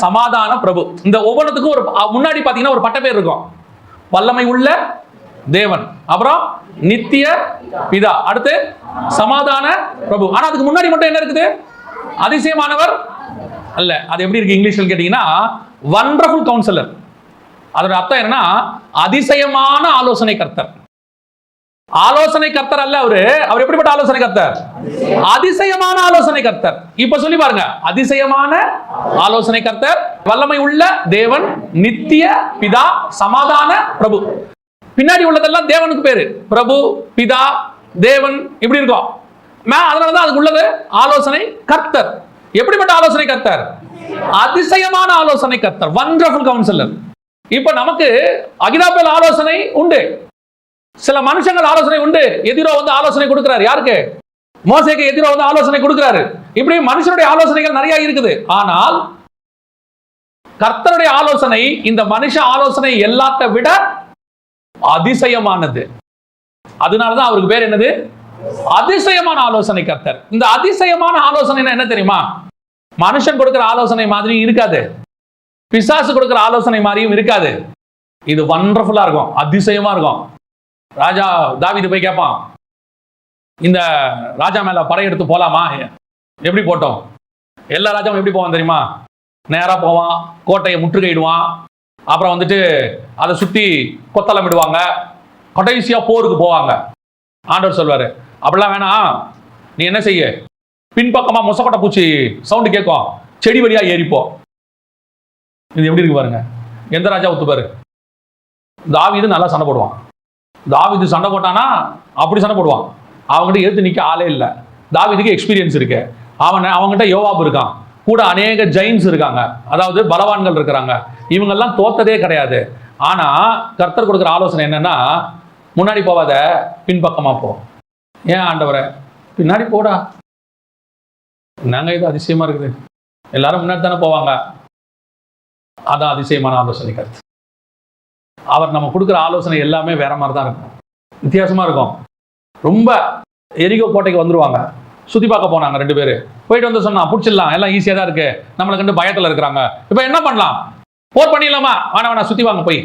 சமாதான பிரபு. இந்த ஒவ்வொன்றுத்துக்கும் ஒரு முன்னாடி பாத்தீங்கன்னா ஒரு பட்ட பேர் இருக்கும். வல்லமை உள்ள தேவன், அப்புறம் நித்திய பிதா, அடுத்து சமாதான பிரபு. ஆனா அதுக்கு முன்னாடி மட்டும் என்ன இருக்குது? அதிசயமானவர் அல்ல. அது எப்படி இருக்கு இங்கிலீஷ்ல கேட்டீங்கன்னா வண்டர்ஃபுல் கவுன்சிலர். அதோட அர்த்தம் என்னன்னா அதிசயமான ஆலோசனை கர்த்தர். ஆலோசனை கர்த்தர் அல்ல அவரு. அவர் எப்படிப்பட்ட ஆலோசனை கர்த்தர்? அதிசயமான ஆலோசனை கர்த்தர். இப்ப சொல்லி பாருங்க, அதிசயமான ஆலோசனை கர்த்தர், வல்லமை உள்ள தேவன், நித்திய பிதா, சமாதான பிரபு. பின்னாடி உள்ளதெல்லாம் தேவனுக்கு பேரு. பிரபு, பிதா, தேவன் இப்படி இருக்கும். அதனாலதான் அதுக்கு உள்ளது ஆலோசனை கர்த்தர். எப்படிப்பட்ட ஆலோசனை கர்த்தர்? அதிசயமான ஆலோசனை கர்த்தர், வண்டர்ஃபுல் கவுன்சிலர். இப்ப நமக்கு அகிலாபேல் ஆலோசனை உண்டு, சில மனுஷங்கள் ஆலோசனை உண்டு. எதிரோ ஆலோசனை கொடுக்கிறார். யாருக்கு? மோசேக்கு எதிரோ ஆலோசனை கொடுக்கிறாரு. இப்படி மனுஷனுடைய ஆலோசனைகள் நிறைய இருக்குது. ஆனால் கர்த்தருடைய ஆலோசனை இந்த மனுஷ ஆலோசனை எல்லாத்தை விட அதிசயமானது. அதனாலதான் அவருக்கு பேர் என்னது? அதிசயமான ஆலோசனை கர்த்தர். இந்த அதிசயமான ஆலோசனை என்ன தெரியுமா? மனுஷன் கொடுக்கிற ஆலோசனை மாதிரி இருக்காது, பிசாசு கொடுக்கிற ஆலோசனை மாதிரியும் இருக்காது. இது வண்டர்ஃபுல்லா இருக்கும், அதிசயமா இருக்கும். ராஜா தாவீது போய் கேட்பான், இந்த ராஜா மேல படையெடுத்து போலாமா? எப்படி போட்டோம்? எல்லா ராஜாவும் எப்படி போவான் தெரியுமா? நேரா போவான், கோட்டையை முற்றுகையிடுவான், அப்புறம் அதை சுத்தி கொத்தளமிடுவாங்க, கடைசியா போருக்கு போவாங்க. ஆண்டவர் சொல்வாரு, அப்படிலாம் வேணாம், நீ என்ன செய்ய, பின்பக்கமா மொசக்கொட்டை பூச்சி சவுண்டு கேட்கும், செடி வழியா ஏறிப்போ. இது எப்படி இருக்கு பாருங்க. எந்த ராஜா ஒத்துப்பாரு? தாவீது நல்லா சண்டை போடுவான். தாவீது சண்டை போட்டானா அப்படி சண்டை போடுவான். அவங்ககிட்ட எடுத்து நிற்க ஆளே இல்லை. தாவீதுக்கு எக்ஸ்பீரியன்ஸ் இருக்கு. அவங்ககிட்ட யோவாப் இருக்கான், கூட அநேக ஜெயின்ஸ் இருக்காங்க, அதாவது பலவான்கள் இருக்கிறாங்க. இவங்கெல்லாம் தோத்ததே கிடையாது. ஆனா கர்த்தர் கொடுக்குற ஆலோசனை என்னன்னா, முன்னாடி போவாத, பின்பக்கமா போ. ஏன் ஆண்டவரை? பின்னாடி போடா. என்னங்க இது அதிசயமா இருக்குது? எல்லாரும் முன்னாடி தானே போவாங்க. அதான் அதிசயமான ஆலோசனை கருத்து. அவர் நம்ம கொடுக்குற ஆலோசனை எல்லாமே வேற மாதிரி தான் இருக்கும், வித்தியாசமா இருக்கும். ரொம்ப எரிகோ கோட்டைக்கு வந்துருவாங்க, சுத்தி பார்க்க போனாங்க 2 பேரு. போயிட்டு வந்து சொன்னா பிடிச்சிடலாம், எல்லாம் ஈஸியா தான் இருக்கு, நம்மளை கண்டு பயத்துல இருக்கிறாங்க, இப்ப என்ன பண்ணலாம், போர் பண்ணிடலாமா? வேணா சுத்தி வாங்க, போய்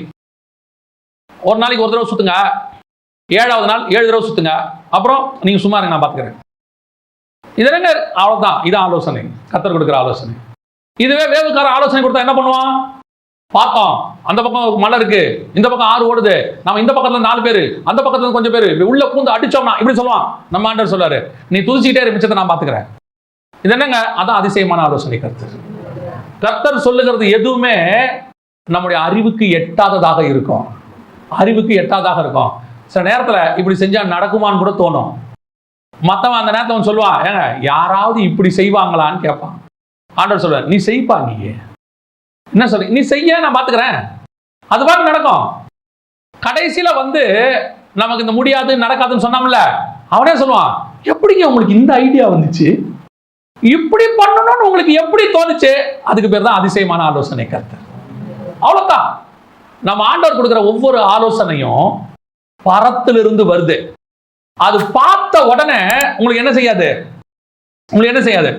ஒரு நாளைக்கு ஒரு தடவை சுத்துங்க, 7வது நாள் 7 தடவை சுத்துங்க, அப்புறம் நீங்க சும்மா இருங்க, நான் பாத்துக்கிறேன். இதுல அவ்வளவுதான். இதான் ஆலோசனை, கர்த்தர் கொடுக்குற ஆலோசனை. இதுவே வேவுக்கார ஆலோசனை கொடுத்தா என்ன பண்ணுவான்? பார்த்தோம், அந்த பக்கம் மலை இருக்கு, இந்த பக்கம் ஆறு ஓடுது, நம்ம இந்த பக்கத்துல 4 பேரு, அந்த பக்கத்துல கொஞ்சம் பேரு, உள்ள பூந்து அடிச்சோம்னா இப்படி சொல்லுவான். நம்ம ஆண்டவர் சொல்றாரு, நீ துதிச்சிட்டே மிச்சத்தை நான் பாத்துக்கிறேன். இது என்னங்க? அதான் அதிசயமான ஆலோசனை கர்த்தர். கர்த்தர் சொல்லுகிறது எதுவுமே நம்முடைய அறிவுக்கு எட்டாததாக இருக்கும். அறிவுக்கு எட்டாததாக இருக்கும். சில நேரத்துல இப்படி செஞ்சா நடக்குமான்னு கூட தோணும். மத்தவன் அந்த நேரத்தை சொல்லுவான், ஏங்க யாராவது இப்படி செய்வாங்களான்னு கேட்பான். ஆண்டவர் சொல்றாரு, நீ செய்ப்பா, நீ என்ன சொல்ற, நீ செய்ய, நான் பாத்துக்கிறேன், அது பாட்டு நடக்கும். கடைசியில நமக்கு இந்த முடியாது நடக்காதுன்னு சொன்னாமல, அவனே சொல்லுவான், எப்படிங்க உங்களுக்கு இந்த ஐடியா வந்துச்சு, இப்படி பண்ணணும்னு உங்களுக்கு எப்படி தோணுச்சு? அதுக்கு பேர் தான் அதிசயமான ஆலோசனை கர்த்தர். அவ்வளவுதான். நம்ம ஆண்டவர் கொடுக்கிற ஒவ்வொரு ஆலோசனையும் பரத்திலிருந்து வருது. அது பார்த்த உடனே உங்களுக்கு என்ன செய்யாது,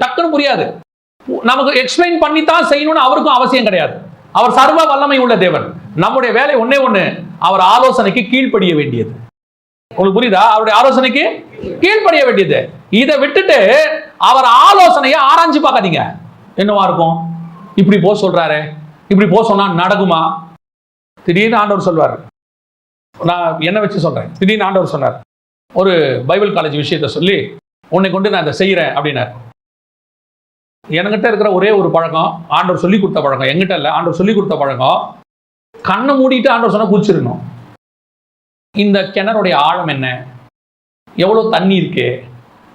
டக்குன்னு புரியாது. நமக்கு எக்ஸ்பிளைன் பண்ணித்தான் செய்யணும்னு அவருக்கும் அவசியம் கிடையாது. அவர் சர்வ வல்லமை உள்ள தேவன். நம்முடைய வேலை ஒன்னே ஒண்ணு, அவர் ஆலோசனைக்கு கீழ்ப்படிய வேண்டியது. உங்களுக்கு புரியுதா? அவருடைய ஆலோசனைக்கு கீழ்ப்படிய வேண்டியது. இதை விட்டுட்டு அவர் ஆலோசனையை ஆராய்ச்சி பார்க்காதீங்க. என்னவா இருக்கும், இப்படி போ சொல்றாரு, இப்படி போ சொன்னா நடக்குமா? திடீர்னு ஆண்டவர் சொல்வார், நான் என்ன வச்சு சொல்றேன், திடீர்னு ஆண்டவர் சொன்னார், ஒரு பைபிள் காலேஜ் விஷயத்தை சொல்லி உன்னை கொண்டு நான் இதை செய்யறேன் அப்படின்னாரு. என்கிட்ட இருக்கிற ஒரே ஒரு பழக்கம், ஆண்டவர் சொல்லி கொடுத்த பழக்கம், என்கிட்ட இல்லை, ஆண்டவர் சொல்லி கொடுத்த பழக்கம், கண்ணை மூடிட்டு ஆண்டவர் சொன்னா குதிச்சிடணும். இந்த கிணறுடைய ஆழம் என்ன, எவ்வளவு தண்ணி இருக்கு,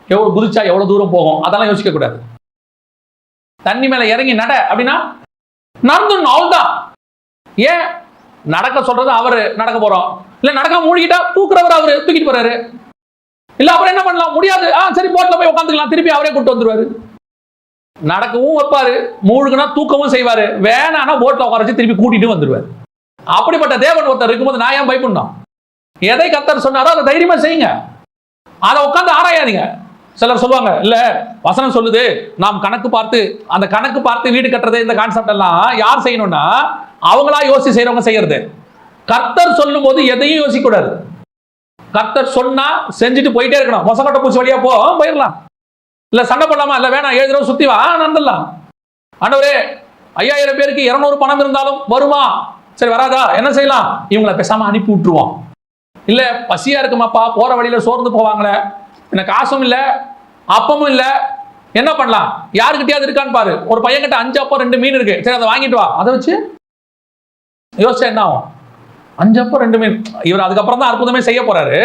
எவ்வளவு குதிச்சா எவ்வளவு தூரம் போகும், அதெல்லாம் யோசிக்க கூடாது. தண்ணி மேல இறங்கி நட அப்படின்னா நடந்துடணும், அவ்வளவுதான். ஏன் நடக்க சொல்றது அவரு, நடக்க போறோம். இல்ல நடக்க மூழ்கிட்டா தூக்குறவர் அவரு, தூக்கிட்டு போறாரு. இல்ல அப்புறம் என்ன பண்ணலாம், முடியாது, சரி போட்ல போய் உட்காந்துக்கலாம், திருப்பி அவரே கூட்டு வந்துருவாரு. நடக்கவும் வைப்பாரு, மூழ்குனா தூக்கவும் செய்வாரு, வேணானா போட்ல உட்கார வச்சு திருப்பி கூட்டிட்டு வந்துருவாரு. அப்படிப்பட்ட தேவன் ஒருத்தர் இருக்கும்போது நான் ஏன் பயப்படணும்? எதை கர்த்தர் சொன்னாரோ அதை தைரியமா செய்யுங்க, அதை உட்காந்து ஆராயாதீங்க. சிலர் சொல்லுவாங்க, இல்ல வசனம் சொல்லுது நாம் கணக்கு பார்த்து, அந்த கணக்கு பார்த்து வீடு கட்டுறது, இந்த கான்செப்ட் எல்லாம் யார் செய்யணும்னா அவங்களா யோசிச்சு செய்யறவங்க செய்யறது. கர்த்தர் சொல்லும் போது எதையும் யோசிக்க கூடாது. கர்த்தர் சொன்னா செஞ்சுட்டு போயிட்டே இருக்கணும். மொசக்கட்ட பூச்சி வழியா போயிடலாம். இல்ல சண்டை போடலாமா, இல்ல வேணாம் 7 தடவை சுத்தி வா, நடந்துடலாம். ஆண்டவரே 5000 பேருக்கு 200 பணம் இருந்தாலும் வருமா? சரி வராதா, என்ன செய்யலாம்? இவங்களை பேசாம அனுப்பி விட்டுருவோம். இல்ல பசியா இருக்குமாப்பா, போற வழியில சோர்ந்து போவாங்களே, எனக்கு காசும் இல்ல அப்பமும் இல்ல, என்ன பண்ணலாம்? யாருக்கிட்டயாவது இருக்கான்னு பாரு. ஒரு பையன்கிட்ட 5 அப்பம் 2 மீன் இருக்கு, சரி அதை வாங்கிட்டு வா. அதை வச்சு யோசிச்சா என்ன ஆகும்? 5 அப்பம் 2 மீன். இவர் அதுக்கப்புறம் தான் அற்புதமே செய்ய போறாரு.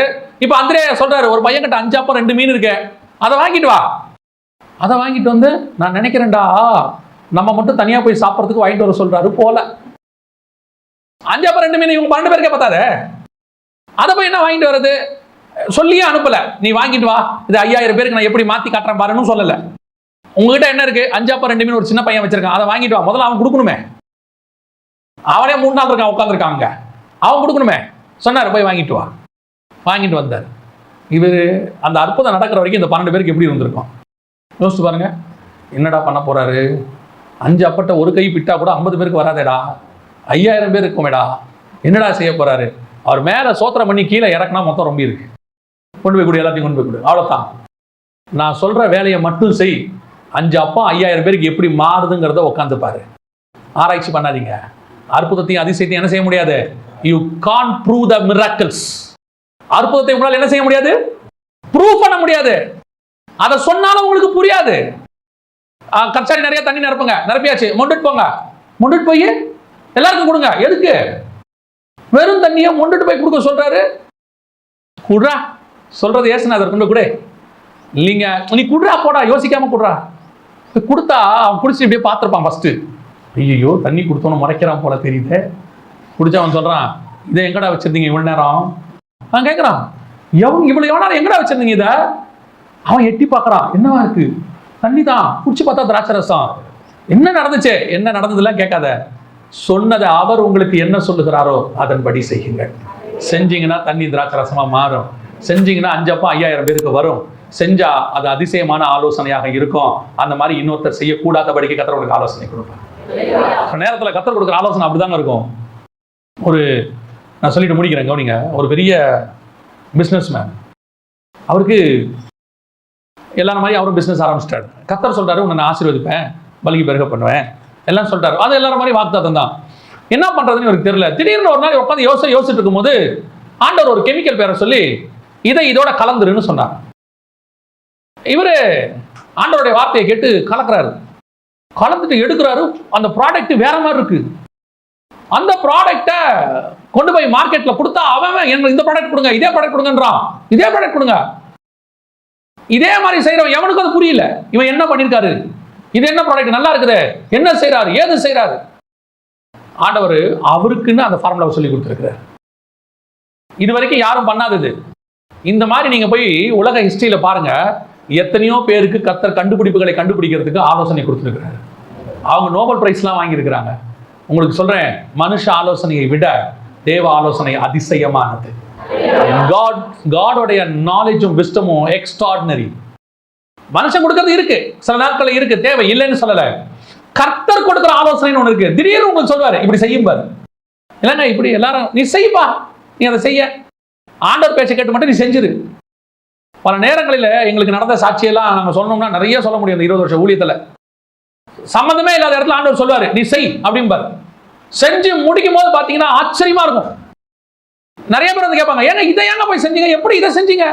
இப்ப அந்திரே சொல்றாரு, ஒரு பையன்கிட்ட 5 அப்பம் 2 மீன் இருக்கு, அதை வாங்கிட்டு வா. அதை வாங்கிட்டு வந்து, நான் நினைக்கிறேன்டா நம்ம மட்டும் தனியா போய் சாப்பிட்றதுக்கு வாங்கிட்டு வர சொல்றாரு போல. 5 அப்பம் 2 மீன் இவங்க 12 பேருக்கே பார்த்தாரு. அதை போய் என்ன வாங்கிட்டு வர்றது? சொல்லியே அனுப்பல, நீ வாங்கிட்டு வா, இது 5000 பேருக்கு நான் எப்படி மாத்தி காட்டுறேன் பாருன்னு சொல்லல. உங்ககிட்ட என்ன இருக்கு? 5 அப்பம் 2 மீன் ஒரு சின்ன பையன் வச்சிருக்கான், அதை வாங்கிட்டு வா. முதல்ல அவன் கொடுக்கணுமே, அவனே 3 நாள் இருக்கான் உட்காந்துருக்காங்க, அவன் கொடுக்கணுமே. சொன்னாரு போய் வாங்கிட்டு வா. வாங்கிட்டு வந்தார். இவர் அந்த அற்புதம் நடக்கிற வரைக்கும் இந்த 12 பேருக்கு எப்படி இருந்திருக்கும் யோசிச்சு பாருங்க. என்னடா பண்ண போறாரு? 5 அப்பட்ட ஒரு கை பிட்டா கூட 50 பேருக்கு வராதேடா, 5000 பேர் இருக்குமேடா, என்னடா செய்ய போறாரு? அவர் மேல சோத்திரம் பண்ணி கீழே இறக்குனா மொத்தம் ரொம்ப இருக்கு, கொண்டு போய் கொடு, எல்லாத்தையும் கொண்டு போய் கொடு, அவ்வளவுதான். நான் சொல்ற வேலையை மட்டும் செய். 5 அப்பம் 5000 பேருக்கு எப்படி மாறுதுங்கிறத உட்காந்து பாரு. ஆராய்ச்சி பண்ணாதீங்க. அற்புதத்தையும் அதிசயத்தையும் என்ன செய்ய முடியாது? You can't prove the miracles. அற்புதத்தை உங்களால் என்ன செய்ய முடியாது? ப்ரூவ் பண்ண முடியாது. அதை சொன்னாலும் உங்களுக்கு புரியாது. கச்சாரி நிறைய தண்ணி நிரப்புங்க, நிரப்பியாச்சு, மொண்டுட்டு போங்க. மொண்டுட்டு போய் எல்லாருக்கும் கொடுங்க. எதுக்கு? வெறும் தண்ணியை மொண்டுட்டு போய் கொடுக்க சொல்றாரு. குடுறா சொல்றது ஏசுநாதர் கொண்டு கூட இல்லைங்க, நீ குடுறா போடா, யோசிக்காம குடுறா. கொடுத்தா அவன் குடிச்சு இப்படியே பார்த்துருப்பான் ஃபர்ஸ்ட். ஐயோ தண்ணி கொடுத்தோன்னு முறைக்கிறான் போல தெரியுது. குடிச்சா அவன் சொல்றான், இதை எங்கடா வச்சிருந்தீங்க இவ்வளவு நேரம்? அவன் கேட்கறான், இவ்வளவு எவ்வளவு எங்கடா வச்சிருந்தீங்க இதை? அவன் எட்டி பார்க்கறான், என்னவா இருக்கு? தண்ணி தான். குடிச்சு பார்த்தா திராட்சை ரசம். என்ன நடந்துச்சு? என்ன நடந்ததுலாம் கேட்காத, சொன்னதை அவர் உங்களுக்கு என்ன சொல்லுகிறாரோ அதன்படி செய்யுங்கள். செஞ்சீங்கன்னா தண்ணி திராட்சை ரசமா மாறும். செஞ்சீங்கன்னா 5 அப்பம் 5000 பேருக்கு வரும். செஞ்சா அது அதிசயமான ஆலோசனையாக இருக்கும். அந்த மாதிரி இன்னொருத்தர் செய்யக்கூடாதபடிக்கு கர்த்தர் உங்களுக்கு ஆலோசனை கொடுப்பார். நேரத்தில் கர்த்தர் கொடுக்குற ஆலோசனை அப்படிதாங்க இருக்கும். நான் சொல்லிட்டு முடிக்கிறேன், கவனிங்க. ஒரு பெரிய பிஸ்னஸ் மேன், அவருக்கு எல்லாரும் மாதிரி அவரும் பிஸ்னஸ் ஆரம்பிச்சிட்டாரு. கர்த்தர் சொல்றாரு, உன்னை நான் ஆசீர்வதிப்பேன், பலிக்கு பெருக பண்ணுவேன் எல்லாம் சொல்லிட்டாரு. அது எல்லாரும் மாதிரி வாக்குத்தத்தம் தான். என்ன பண்றதுன்னு இவருக்கு தெரியல. திடீர்னு ஒரு நாள் உட்காந்து யோசிச்சுட்டு இருக்கும்போது ஆண்டவர் ஒரு கெமிக்கல் பேரை சொல்லி இதோட கலந்துருன்னு சொன்னார். இவரு ஆண்டவருடைய வார்த்தையை கேட்டு கலக்கிறாரு. கலந்துட்டு எடுக்கிறாரு. அந்த ப்ராடக்ட் வேற மாதிரி இருக்கு. அந்த ப்ராடக்டை கொண்டு போய் மார்க்கெட்ல கொடுத்தா அவன் இந்த ப்ராடக்ட் கொடுங்க, இதே ப்ராடக்ட் கொடுங்கன்றான். இதே ப்ராடக்ட் கொடுங்க. இதே மாதிரி செய்யறவன் எவனுக்கும் அது புரியல. இவன் என்ன பண்ணிருக்காரு? இது என்ன ப்ராடக்ட், நல்லா இருக்குது, என்ன செய்யறாரு, ஏது செய்யறாரு? ஆண்டவர் அவருக்குன்னு அந்த ஃபார்முலாவை சொல்லி கொடுத்துருக்கிறார். இது வரைக்கும் யாரும் பண்ணாதது. இந்த மாதிரி நீங்க போய் உலக ஹிஸ்டரியில பாருங்க, எத்தனையோ பேருக்கு கர்த்தர் கண்டுபிடிப்புகளை கண்டுபிடிக்கிறதுக்கு ஆலோசனை கொடுத்துருக்கிறாரு. அவங்க நோபல் பிரைஸ்லாம் வாங்கியிருக்கிறாங்க. உங்களுக்கு சொல்றேன், மனுஷ ஆலோசனையை விட தேவ ஆலோசனை அதிசயமானது. காடோடைய நாலேஜும் விஸ்டமும் எக்ஸ்ட்ராடினரி. மனுஷன் கொடுக்கறது இருக்கு, சில நாட்கள் இருக்கு, தேவை இல்லைன்னு சொல்லல. கர்த்தர் கொடுக்கிற ஆலோசனை ஒன்று இருக்கு. திடீர்னு உங்களுக்கு சொல்வாரு, இப்படி செய்யும் பாரு, இல்லைங்க இப்படி எல்லாரும் நீ செய்ப்பா, நீ அதை செய்ய. ஆண்டவர் பேச்சை கேட்டு மட்டும் நீ செஞ்சிரு. பல நேரங்களில் எங்களுக்கு நடந்த சாட்சியெல்லாம் நம்ம சொன்னோம்னா நிறைய சொல்ல முடியும். 20 வருஷம் ஊழியத்தில் சம்மந்தமே இல்லாத இடத்துல ஆண்டவர் சொல்வாரு, நீ செய் அப்படிம்பாரு. செஞ்சு முடிக்கும் போது பார்த்தீங்கன்னா ஆச்சரியமா இருக்கும். நிறைய பேர் வந்து கேட்பாங்க, ஏன்னா இதை ஏங்க போய் செஞ்சீங்க, எப்படி இதை செஞ்சீங்க,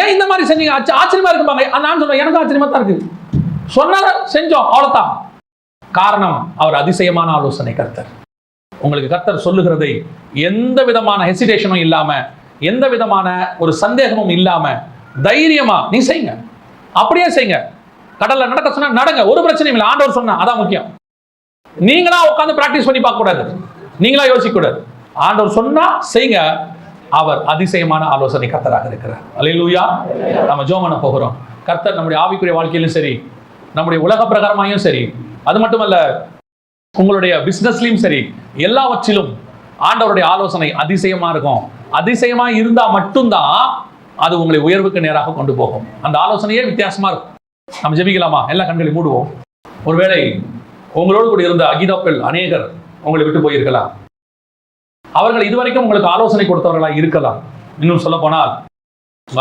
ஏன் இந்த மாதிரி செஞ்சீங்க, ஆச்சரியமா இருக்குப்பாங்க. நான் சொல்றேன், எனக்கு ஆச்சரியமா தான் இருக்கு. சொன்னதை செஞ்சோம், அவ்வளவுதான். காரணம், அவர் அதிசயமான ஆலோசனை கர்த்தர். உங்களுக்கு கர்த்தர் சொல்லுகிறதை எந்த விதமான ஹெசிடேஷனும் இல்லாம, எந்த விதமான ஒரு சந்தேகமும் இல்லாம தைரியமா நீ செய்யுங்க. அப்படியே செய்யுங்க. கடல்ல நடக்க சொன்னா நடங்க, ஒரு பிரச்சனையும் இல்லை. ஆண்டவர் சொன்னா அதான் முக்கியம். நீங்களா உட்கார்ந்து பிராக்டிஸ் பண்ணி பார்க்க கூடாது, நீங்களா யோசிக்க கூடாது. ஆண்டவர் சொன்னா செய்யுங்க. அவர் அதிசயமான ஆலோசனை கர்த்தராக இருக்கிறார். அல்லேலூயா. நம்ம ஜெபம் பண்ண போகிறோம். கர்த்தர் நம்முடைய ஆவிக்குரிய வாழ்க்கையிலும் சரி, நம்முடைய உலக பிரகாரமாயும் சரி, அது மட்டுமல்ல உங்களுடைய பிசினஸ்லயும் சரி, எல்லாவற்றிலும் ஆண்டவருடைய ஆலோசனை அதிசயமா இருக்கும். அதிசயமா இருந்தா மட்டும்தான் அது உங்களை உயர்வுக்கு நேராக கொண்டு போகும். அந்த ஆலோசனையே வித்தியாசமா இருக்கும். நம்ம ஜெபிக்கலாமா? எல்லா கண்களையும் மூடுவோம். ஒருவேளை உங்களோடு கூட இருந்த அகிதாக்கள் அநேகர் உங்களை விட்டு போயிருக்கலாம். அவர்கள் இதுவரைக்கும் உங்களுக்கு ஆலோசனை கொடுத்தவர்களா இருக்கலாம். இன்னும் சொல்ல போனால்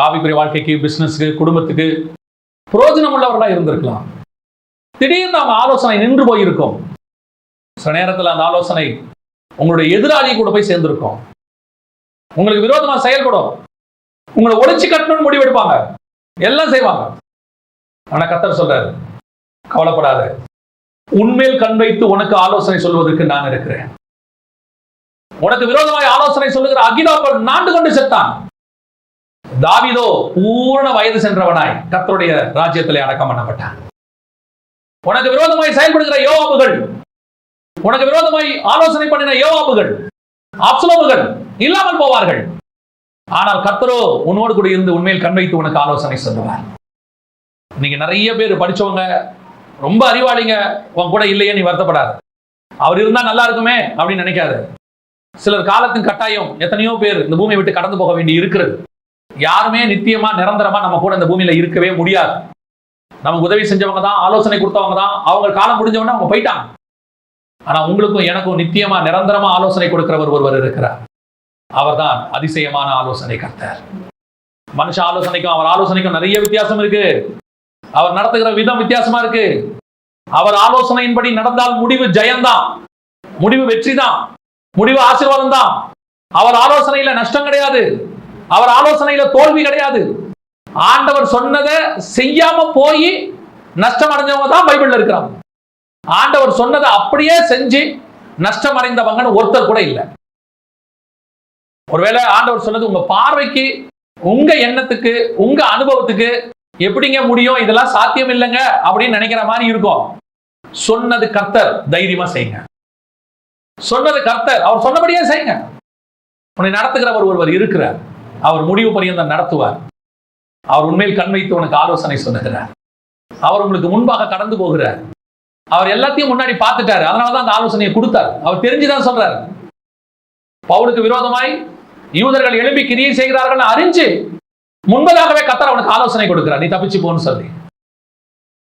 ஆவிக்குரிய வாழ்க்கைக்கு, பிசினஸ்க்கு, குடும்பத்துக்கு பிரயோஜனம் உள்ளவர்களா இருந்திருக்கலாம். திடீர்னு அவங்க ஆலோசனை நின்று போயிருக்கும். சில நேரத்தில் அந்த ஆலோசனை உங்களுடைய எதிராளி கூட போய் சேர்ந்திருக்கும். உங்களுக்கு விரோதமா செயல்படும். உங்களை ஒழிச்சு கட்டணும்னு முடிவெடுப்பாங்க, எல்லாம் செய்வாங்க. ஆனா கர்த்தர் சொல்றாரு, கவலைப்படாத, உன்மேல் கண் வைத்து உனக்கு ஆலோசனை சொல்வதற்கு நான் இருக்கிறேன். உனக்கு விரோதமாய் ஆலோசனை சொல்லுகிற அகிதாக்கள் நாண்டு கொண்டு செத்தான். தாவீதோ பூரண வயது சென்றவனாய் கர்த்தருடைய ராஜ்யத்திலே அடக்கம் பண்ணப்பட்டான். உனக்கு விரோதமாய் செயல்படுகிற யோவாபுகள், உனக்கு விரோதமாய் ஆலோசனை பண்ணின யோவாபுகள், அப்சலோமுகள் இல்லாமல் போவார்கள். ஆனால் கர்த்தரோ உன்னோடு கூட இருந்து உண்மையில் கண் வைத்து உனக்கு ஆலோசனை சொல்லுவார். நீங்க நிறைய பேர் படிச்சவங்க, ரொம்ப அறிவாளிங்க உன் கூட இல்லையே நீ வருத்தப்படாது. அவர் இருந்தா நல்லா இருக்குமே அப்படின்னு நினைக்காது. சிலர் காலத்தின் கட்டாயம் எத்தனையோ பேர் இந்த பூமியை விட்டு கடந்து போக வேண்டி இருக்கிறது. யாருமே நித்தியமா நிரந்தரமா நம்ம கூட இந்த பூமியில இருக்கவே முடியாது. நமக்கு உதவி செஞ்சவங்க தான், ஆலோசனை கொடுத்தவங்க தான், அவங்க காலம் முடிஞ்சவொன்னே அவங்க போயிட்டாங்க. ஆனா உங்களுக்கும் எனக்கும் நித்தியமா நிரந்தரமா ஆலோசனை கொடுக்கிறவர் ஒருவர் இருக்கிறார். அவர்தான் அதிசயமான ஆலோசனை கர்த்தர். மனுஷ ஆலோசனைக்கும் அவர் ஆலோசனைக்கும் நிறைய வித்தியாசம் இருக்கு. அவர் நடத்துகிற விதம் வித்தியாசமா இருக்கு. அவர் ஆலோசனையின்படி நடந்தால் முடிவு ஜெயம்தான், முடிவு வெற்றி தான், முடிவு ஆசீர்வாதம் தான். அவர் ஆலோசனையில நஷ்டம் கிடையாது, அவர் ஆலோசனையில தோல்வி கிடையாது. ஆண்டவர் சொன்னதை செய்யாம போய் நஷ்டம் அடைஞ்சவங்க தான் பைபிள்ல இருக்கிறாங்க. ஆண்டவர் சொன்னதை அப்படியே செஞ்சு நஷ்டம் அடைந்தவங்கன்னு ஒருத்தர் கூட இல்லை. ஒருவேளை ஆண்டவர் சொன்னது உங்க பார்வைக்கு, உங்க எண்ணத்துக்கு, உங்க அனுபவத்துக்கு எப்படிங்க முடியும், இதெல்லாம் சாத்தியம் இல்லைங்க அப்படின்னு நினைக்கிற மாதிரி இருக்கும். சொன்னது கர்த்தர், தைரியமா செய்யுங்க. சொன்னது கர்த்தர், அவர் சொன்னபடியே செய்யுங்க. உன்னை நடத்துகிறவர் ஒருவர் இருக்கிறார், அவர் முடிவு பரியந்தம் நடத்துவார். அவர் உண்மையில் கண் வைத்து உனக்கு ஆலோசனை சொல்லுகிறார். அவர் உங்களுக்கு முன்பாக கடந்து போகிறார். அவர் எல்லாத்தையும் முன்னாடி பார்த்துட்டாரு, அதனாலதான் அந்த ஆலோசனையை கொடுத்தார். அவர் தெரிஞ்சுதான் சொல்றாரு. பவுலுக்கு விரோதமாய் யூதர்கள் எழுப்பி கிரியை செய்கிறார்கள் அறிஞ்சு முன்பதாகவே கர்த்தர் அவனுக்கு ஆலோசனை கொடுக்கிறார், நீ தப்பிச்சு போன்னு சொல்லி.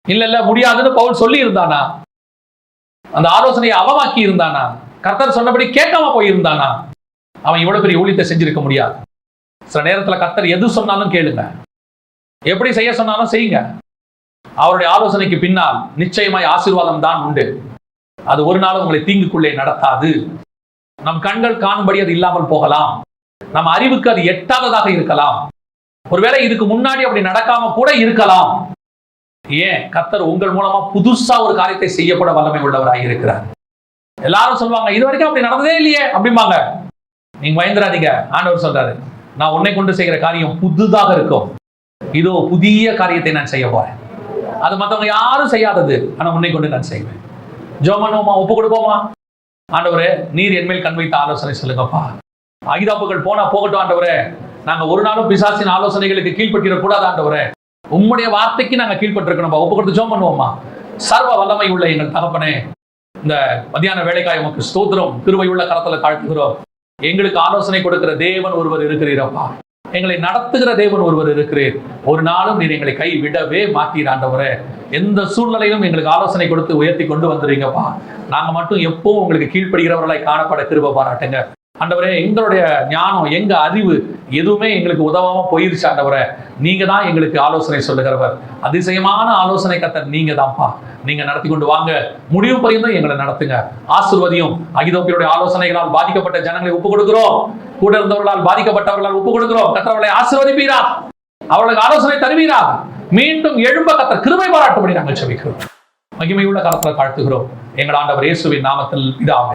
இல்ல முடியாதுன்னு பவுல் சொல்லி இருந்தானா, அந்த ஆலோசனையை அவமாக்கி இருந்தானா, கர்த்தர் சொன்னபடி கேட்காம போயிருந்தானா, அவன் இவ்வளவு பெரிய ஊழியத்தை செஞ்சிருக்க முடியாது. சில நேரத்தில் கர்த்தர் எது சொன்னாலும் கேளுங்க, எப்படி செய்ய சொன்னாலும் செய்யுங்க. அவருடைய ஆலோசனைக்கு பின்னால் நிச்சயமாய் ஆசீர்வாதம் தான் உண்டு. அது ஒரு நாளும் உங்களை தீங்குக்குள்ளே நடத்தாது. நம் கண்கள் காணும்படி அது இல்லாமல் போகலாம், நம் அறிவுக்கு அது எட்டாததாக இருக்கலாம், ஒருவேளை இதுக்கு முன்னாடி அப்படி நடக்காம கூட இருக்கலாம். ஏன்? கர்த்தர் உங்கள் மூலமா புதுசா ஒரு காரியத்தை செய்யப்பட வல்லமை உள்ளவராக இருக்கிறார். எல்லாரும் சொல்லுவாங்க, இது வரைக்கும் அப்படி நடந்ததே இல்லையே அப்படிம்பாங்க. நீங்க பயந்துராதீங்க, ஆண்டவர் சொல்றாரு, நான் உன்னை கொண்டு செய்கிற காரியம் புதுதாக இருக்கும். இதோ புதிய காரியத்தை நான் செய்ய போறேன், அது மற்றவங்க யாரும் செய்யாதது, ஆனா உன்னை கொண்டு நான் செய்வேன். ஜோமனோமா, ஒப்பு கொடுப்போமா? ஆண்டவரே, நீர் என்மேல் கண் வைத்த ஆலோசனை சொல்லுங்கப்பா. ஆயுதாப்புகள் போனா போகட்டும் ஆண்டவரே, நாங்க ஒரு நாளும் பிசாசின் ஆலோசனைகளுக்கு கீழ்பட்டிடக்கூடாது ஆண்டவரே, உம்முடைய வார்த்தைக்கு நாங்க கீழ்பட்டிருக்கணும்பா. ஒப்பு கொடுத்து ஜெபம் பண்ணுவோமா? சர்வ வல்லமை உள்ள எங்கள் தகப்பனே, இந்த மத்தியான வேலைக்காய் உமக்கு ஸ்தோத்திரம், கிருபை உள்ள கரத்துல தாழ்த்துகிறோம். எங்களுக்கு ஆலோசனை கொடுக்கிற தேவன் ஒருவர் இருக்கிறீரப்பா, எங்களை நடத்துகிற தேவன் ஒருவர் இருக்கிறீர். ஒரு நாளும் நீர் எங்களை கை விடவே மாட்டீர் ஆண்டவரே. எந்த சூழ்நிலையிலும் எங்களுக்கு ஆலோசனை கொடுத்து உயர்த்தி கொண்டு வந்துடுறீங்கப்பா. நாங்க மட்டும் எப்பவும் உங்களுக்கு கீழ்ப்படுகிறவர்களாய் காணப்பட கிருபை பாராட்டுங்க ஆண்டவரே. எங்களுடைய ஞானம், எங்க அறிவு எதுவுமே எங்களுக்கு உதவாம போயிருச்சு ஆண்டவரே. நீங்க தான் எங்களுக்கு ஆலோசனை சொல்லுகிறவர். அதிசயமான ஆலோசனை கர்த்தர் நீங்க தான்ப்பா. நீங்க நடத்தி கொண்டு வாங்க, முடிவு பரியந்தம் எங்களை நடத்துங்க, ஆசீர்வதியும். அகிதோப்பியருடைய ஆலோசனைகளால் பாதிக்கப்பட்ட ஜனங்களை ஒப்பு கொடுக்கிறோம், கூட இருந்தவர்களால் பாதிக்கப்பட்டவர்களால் ஒப்பு கொடுக்கிறோம். கர்த்தர் அவர்களை ஆசீர்வதிப்பீரா, அவர்களுக்கு ஆலோசனை தருவீரா, மீண்டும் எழும்ப கர்த்தர் கிருபை பாராட்டும்படி நாங்கள் ஜெபிக்கிறோம். மகிமையுள்ள கரத்துல தாழ்த்துகிறோம் எங்கள் ஆண்டவர் இயேசுவின் நாமத்தில் பிதாவே.